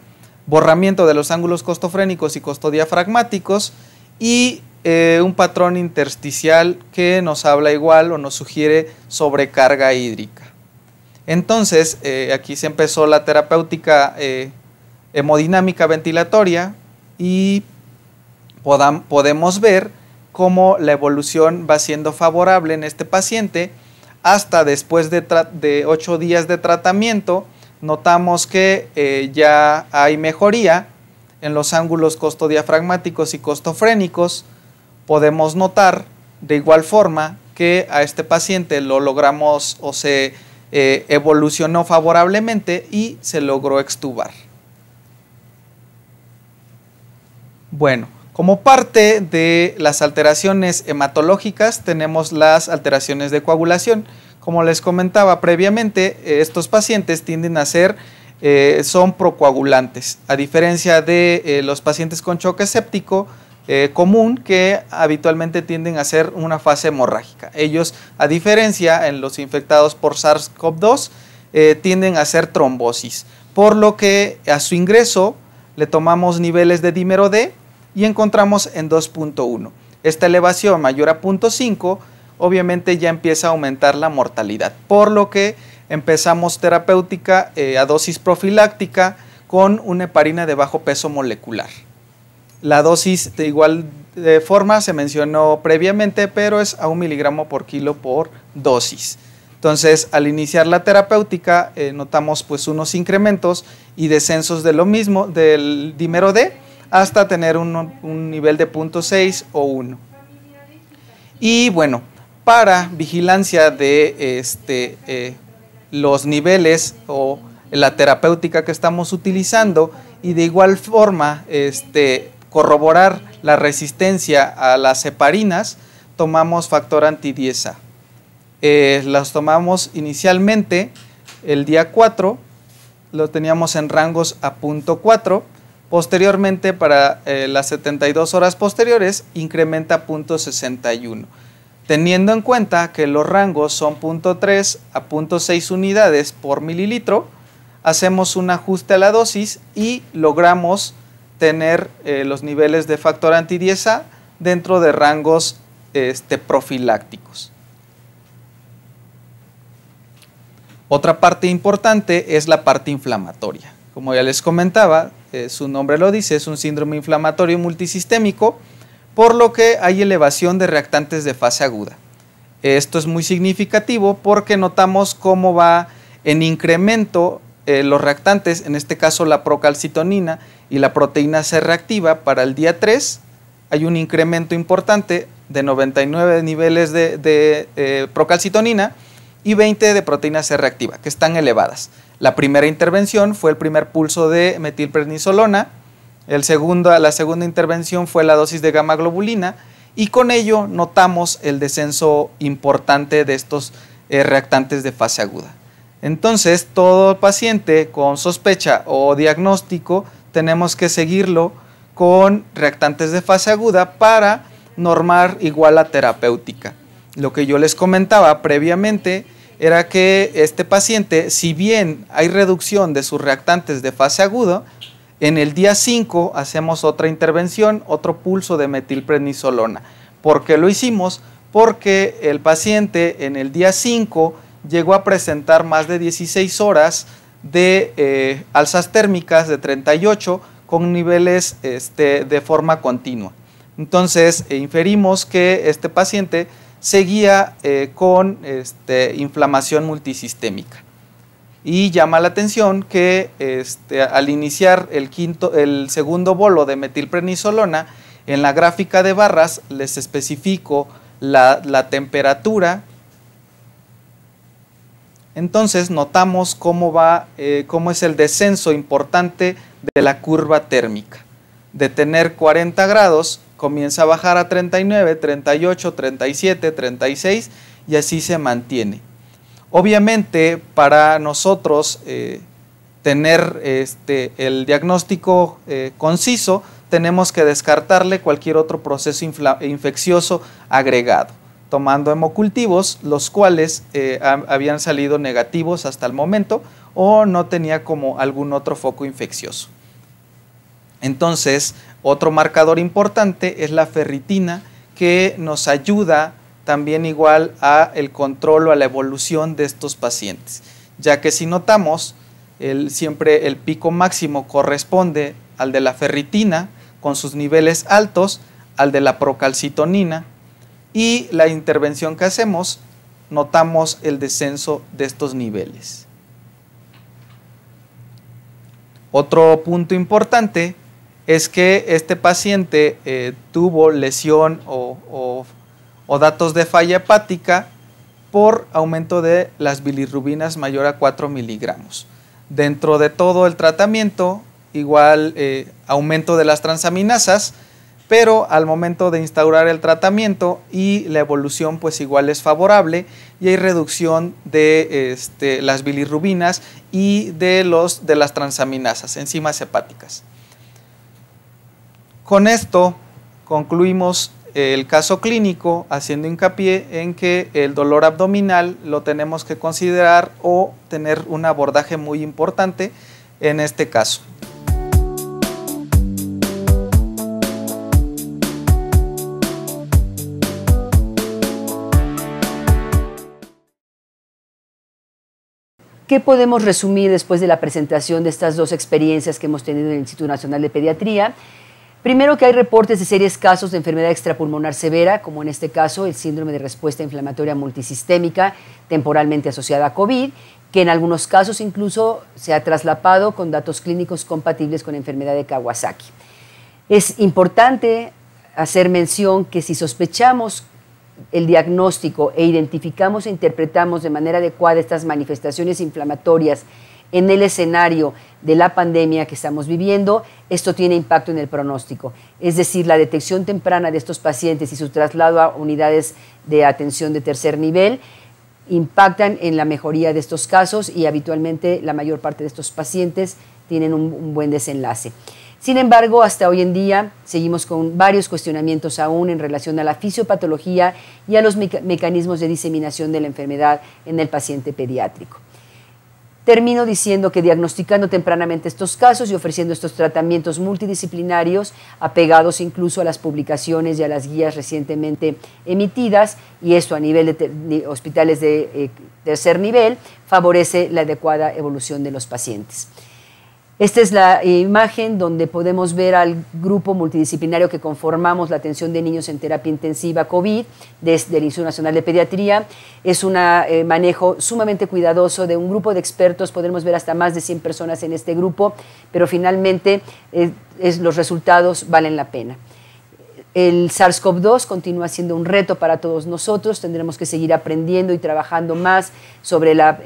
borramiento de los ángulos costofrénicos y costodiafragmáticos y un patrón intersticial que nos habla igual o nos sugiere sobrecarga hídrica. Entonces, aquí se empezó la terapéutica hemodinámica ventilatoria y podemos ver cómo la evolución va siendo favorable en este paciente. Hasta después de 8 días de tratamiento, notamos que ya hay mejoría en los ángulos costodiafragmáticos y costofrénicos. Podemos notar de igual forma que a este paciente lo logramos o se evolucionó favorablemente y se logró extubar. Bueno, como parte de las alteraciones hematológicas tenemos las alteraciones de coagulación. Como les comentaba previamente, estos pacientes tienden a ser, son procoagulantes, a diferencia de los pacientes con choque séptico común que habitualmente tienden a ser una fase hemorrágica. Ellos, a diferencia en los infectados por SARS-CoV-2, tienden a ser trombosis, por lo que a su ingreso le tomamos niveles de dímero D y encontramos en 2.1. Esta elevación mayor a 0.5 obviamente ya empieza a aumentar la mortalidad, por lo que empezamos terapéutica a dosis profiláctica con una heparina de bajo peso molecular. La dosis de igual forma se mencionó previamente, pero es a 1 miligramo por kilo por dosis. Entonces, al iniciar la terapéutica, notamos pues unos incrementos y descensos de lo mismo, del dímero D, hasta tener un nivel de 0.6 o 1. Y bueno, para vigilancia de los niveles o la terapéutica que estamos utilizando y de igual forma corroborar la resistencia a las heparinas, tomamos factor anti-10A. Las tomamos inicialmente el día 4, lo teníamos en rangos a 0.4, posteriormente para las 72 horas posteriores incrementa a 0.61, teniendo en cuenta que los rangos son 0.3 a 0.6 unidades por mililitro. Hacemos un ajuste a la dosis y logramos tener los niveles de factor anti-10A dentro de rangos profilácticos. Otra parte importante es la parte inflamatoria. Como ya les comentaba, su nombre lo dice, es un síndrome inflamatorio multisistémico, por lo que hay elevación de reactantes de fase aguda. Esto es muy significativo porque notamos cómo va en incremento los reactantes, en este caso la procalcitonina y la proteína C reactiva. Para el día 3 hay un incremento importante de 99 niveles de procalcitonina y 20 de proteína C reactiva, que están elevadas. La primera intervención fue el primer pulso de metilprednisolona, la segunda intervención fue la dosis de gamma globulina, y con ello notamos el descenso importante de estos reactantes de fase aguda. Entonces, todo paciente con sospecha o diagnóstico tenemos que seguirlo con reactantes de fase aguda para normar igual la terapéutica. Lo que yo les comentaba previamente era que este paciente, si bien hay reducción de sus reactantes de fase aguda, en el día 5 hacemos otra intervención, otro pulso de metilprednisolona. ¿Por qué lo hicimos? Porque el paciente en el día 5 llegó a presentar más de 16 horas de alzas térmicas de 38 con niveles de forma continua. Entonces, inferimos que este paciente seguía con inflamación multisistémica. Y llama la atención que al iniciar el segundo bolo de metilprednisolona, en la gráfica de barras les especifico la temperatura. Entonces notamos cómo es el descenso importante de la curva térmica. De tener 40 grados, comienza a bajar a 39, 38, 37, 36 y así se mantiene. Obviamente, para nosotros tener el diagnóstico conciso, tenemos que descartarle cualquier otro proceso infeccioso agregado, tomando hemocultivos, los cuales habían salido negativos hasta el momento o no tenía como algún otro foco infeccioso. Entonces, otro marcador importante es la ferritina, que nos ayuda también igual a el control o a la evolución de estos pacientes, ya que si notamos, siempre el pico máximo corresponde al de la ferritina con sus niveles altos, al de la procalcitonina, y la intervención que hacemos notamos el descenso de estos niveles. Otro punto importante es que este paciente tuvo lesión o datos de falla hepática por aumento de las bilirrubinas mayor a 4 miligramos. Dentro de todo el tratamiento, igual aumento de las transaminasas, pero al momento de instaurar el tratamiento y la evolución pues igual es favorable y hay reducción de las bilirrubinas y de las transaminasas, enzimas hepáticas. Con esto concluimos el caso clínico haciendo hincapié en que el dolor abdominal lo tenemos que considerar o tener un abordaje muy importante en este caso. ¿Qué podemos resumir después de la presentación de estas dos experiencias que hemos tenido en el Instituto Nacional de Pediatría? Primero, que hay reportes de serios casos de enfermedad extrapulmonar severa, como en este caso el síndrome de respuesta inflamatoria multisistémica temporalmente asociada a COVID, que en algunos casos incluso se ha traslapado con datos clínicos compatibles con la enfermedad de Kawasaki. Es importante hacer mención que si sospechamos el diagnóstico e identificamos e interpretamos de manera adecuada estas manifestaciones inflamatorias en el escenario de la pandemia que estamos viviendo, esto tiene impacto en el pronóstico. Es decir, la detección temprana de estos pacientes y su traslado a unidades de atención de tercer nivel impactan en la mejoría de estos casos y habitualmente la mayor parte de estos pacientes tienen un buen desenlace. Sin embargo, hasta hoy en día seguimos con varios cuestionamientos aún en relación a la fisiopatología y a los mecanismos de diseminación de la enfermedad en el paciente pediátrico. Termino diciendo que diagnosticando tempranamente estos casos y ofreciendo estos tratamientos multidisciplinarios, apegados incluso a las publicaciones y a las guías recientemente emitidas, y esto a nivel de hospitales de tercer nivel, favorece la adecuada evolución de los pacientes. Esta es la imagen donde podemos ver al grupo multidisciplinario que conformamos la atención de niños en terapia intensiva COVID desde el Instituto Nacional de Pediatría. Es un manejo sumamente cuidadoso de un grupo de expertos, podremos ver hasta más de 100 personas en este grupo, pero finalmente los resultados valen la pena. El SARS-CoV-2 continúa siendo un reto para todos nosotros, tendremos que seguir aprendiendo y trabajando más sobre la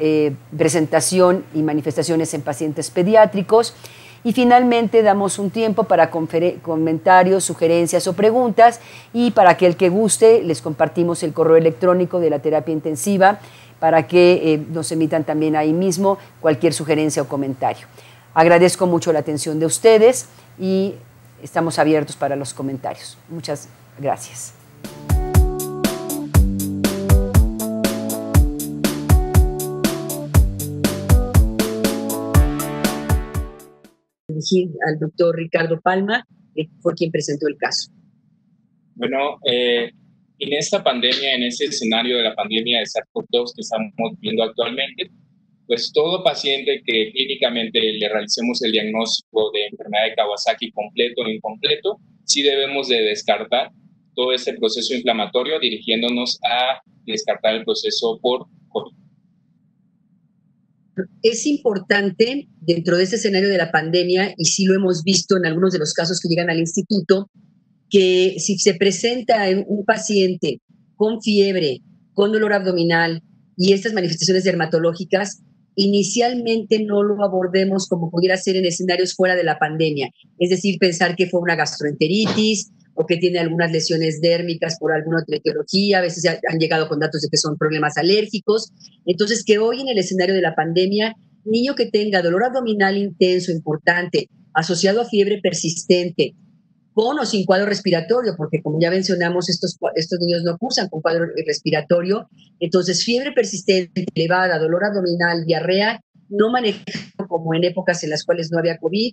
presentación y manifestaciones en pacientes pediátricos. Y finalmente damos un tiempo para comentarios, sugerencias o preguntas, y para aquel que guste les compartimos el correo electrónico de la terapia intensiva para que nos emitan también ahí mismo cualquier sugerencia o comentario. Agradezco mucho la atención de ustedes y estamos abiertos para los comentarios. Muchas gracias. Dirigir al doctor Ricardo Palma, que fue quien presentó el caso. Bueno, en esta pandemia, en este escenario de la pandemia de SARS-CoV-2 que estamos viendo actualmente, pues todo paciente que clínicamente le realicemos el diagnóstico de enfermedad de Kawasaki completo o incompleto, sí debemos de descartar todo este proceso inflamatorio dirigiéndonos a descartar el proceso por COVID. Es importante dentro de este escenario de la pandemia, y sí lo hemos visto en algunos de los casos que llegan al instituto, que si se presenta un paciente con fiebre, con dolor abdominal y estas manifestaciones dermatológicas, inicialmente no lo abordemos como pudiera ser en escenarios fuera de la pandemia. Es decir, pensar que fue una gastroenteritis o que tiene algunas lesiones dérmicas por alguna otra etiología. A veces han llegado con datos de que son problemas alérgicos. Entonces, que hoy en el escenario de la pandemia, niño que tenga dolor abdominal intenso, importante, asociado a fiebre persistente, con o sin cuadro respiratorio, porque como ya mencionamos, estos niños no cursan con cuadro respiratorio. Entonces, fiebre persistente, elevada, dolor abdominal, diarrea, no manejar como en épocas en las cuales no había COVID,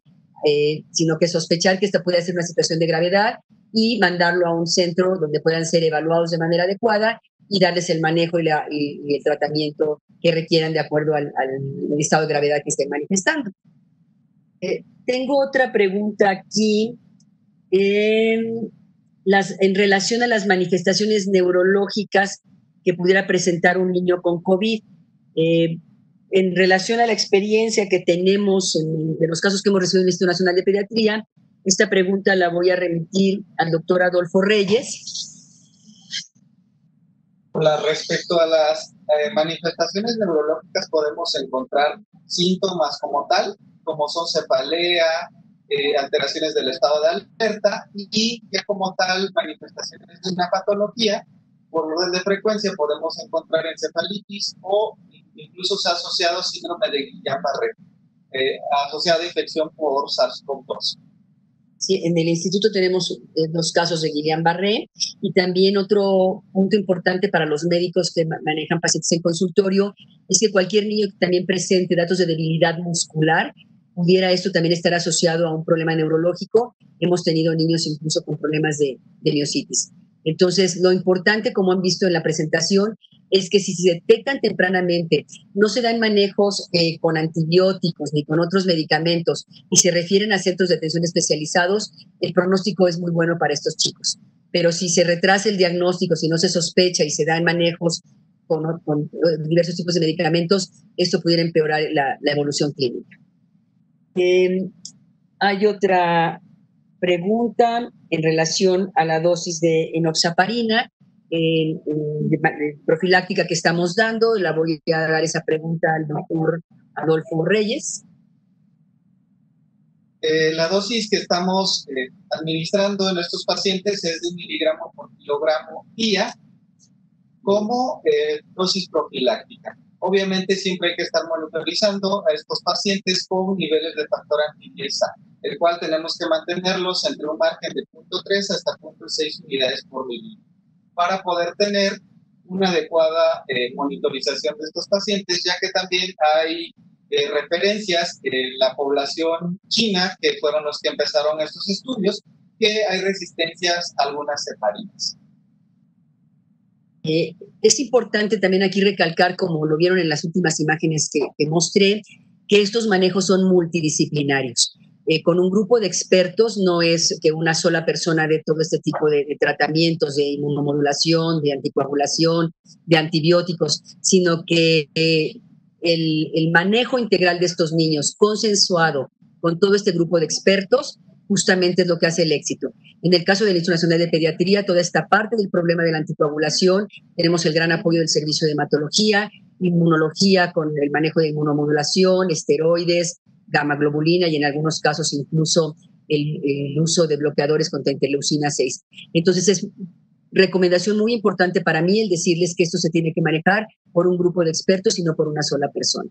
sino que sospechar que esta puede ser una situación de gravedad y mandarlo a un centro donde puedan ser evaluados de manera adecuada y darles el manejo y el tratamiento que requieran de acuerdo al estado de gravedad que estén manifestando. Tengo otra pregunta aquí. En relación a las manifestaciones neurológicas que pudiera presentar un niño con COVID, en relación a la experiencia que tenemos de los casos que hemos recibido en el Instituto Nacional de Pediatría, esta pregunta la voy a remitir al doctor Adolfo Reyes. Hola, respecto a las manifestaciones neurológicas podemos encontrar síntomas como tal, como son cefalea, alteraciones del estado de alerta y que como tal manifestaciones de una patología. Por orden de frecuencia podemos encontrar encefalitis o incluso se ha asociado síndrome de Guillain-Barré, asociada a infección por SARS-CoV-2. Sí, en el instituto tenemos dos casos de Guillain-Barré, y también otro punto importante para los médicos que manejan pacientes en consultorio es que cualquier niño que también presente datos de debilidad muscular, pudiera esto también estar asociado a un problema neurológico. Hemos tenido niños incluso con problemas de miositis. Entonces, lo importante, como han visto en la presentación, es que si se detectan tempranamente, no se dan manejos con antibióticos ni con otros medicamentos y se refieren a centros de atención especializados, el pronóstico es muy bueno para estos chicos. Pero si se retrasa el diagnóstico, si no se sospecha y se dan manejos con diversos tipos de medicamentos, esto pudiera empeorar la evolución clínica. Hay otra pregunta en relación a la dosis de enoxaparina profiláctica que estamos dando. La voy a dar esa pregunta al doctor Adolfo Reyes. La dosis que estamos administrando en estos pacientes es de 1 miligramo por kilogramo día como dosis profiláctica. Obviamente siempre hay que estar monitorizando a estos pacientes con niveles de factor antibiótico, el cual tenemos que mantenerlos entre un margen de 0.3 hasta 0.6 unidades por mililitro para poder tener una adecuada monitorización de estos pacientes, ya que también hay referencias en la población china, que fueron los que empezaron estos estudios, que hay resistencias a algunas heparinas. Es importante también aquí recalcar, como lo vieron en las últimas imágenes que mostré, que estos manejos son multidisciplinarios. Con un grupo de expertos no es que una sola persona dé todo este tipo de tratamientos de inmunomodulación, de anticoagulación, de antibióticos, sino que el manejo integral de estos niños consensuado con todo este grupo de expertos justamente es lo que hace el éxito. En el caso del Instituto Nacional de Pediatría, toda esta parte del problema de la anticoagulación, tenemos el gran apoyo del Servicio de Hematología, Inmunología con el manejo de inmunomodulación, esteroides, gamma globulina y en algunos casos incluso el uso de bloqueadores contra interleucina 6. Entonces es recomendación muy importante para mí el decirles que esto se tiene que manejar por un grupo de expertos y no por una sola persona.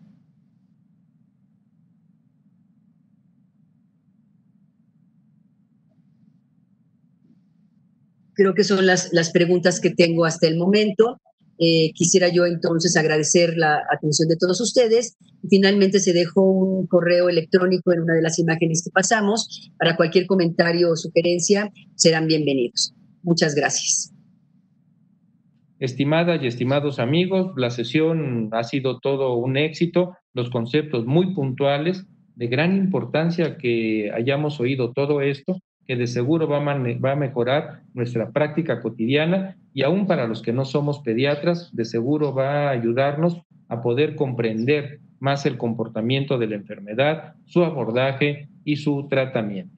Creo que son las preguntas que tengo hasta el momento. Quisiera yo entonces agradecer la atención de todos ustedes. Finalmente se dejó un correo electrónico en una de las imágenes que pasamos. Para cualquier comentario o sugerencia serán bienvenidos. Muchas gracias. Estimadas y estimados amigos, la sesión ha sido todo un éxito, los conceptos muy puntuales, de gran importancia que hayamos oído todo esto, que de seguro va a mejorar nuestra práctica cotidiana y aún para los que no somos pediatras, de seguro va a ayudarnos a poder comprender más el comportamiento de la enfermedad, su abordaje y su tratamiento.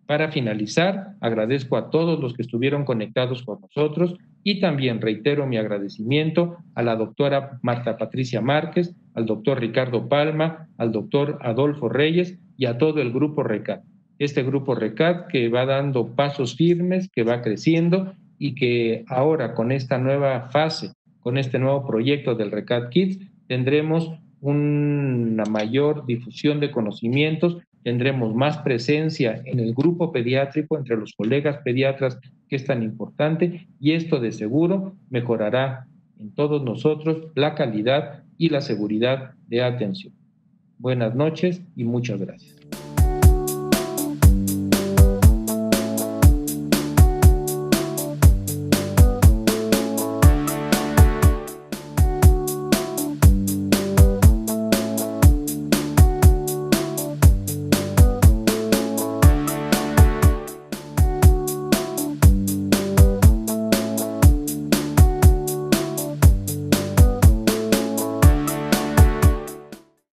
Para finalizar, agradezco a todos los que estuvieron conectados con nosotros y también reitero mi agradecimiento a la doctora Marta Patricia Márquez, al doctor Ricardo Palma, al doctor Adolfo Reyes y a todo el grupo RECAT. Este grupo RECAT que va dando pasos firmes, que va creciendo y que ahora con esta nueva fase, con este nuevo proyecto del RECAT Kids, tendremos una mayor difusión de conocimientos, tendremos más presencia en el grupo pediátrico, entre los colegas pediatras, que es tan importante, y esto de seguro mejorará en todos nosotros la calidad y la seguridad de atención. Buenas noches y muchas gracias.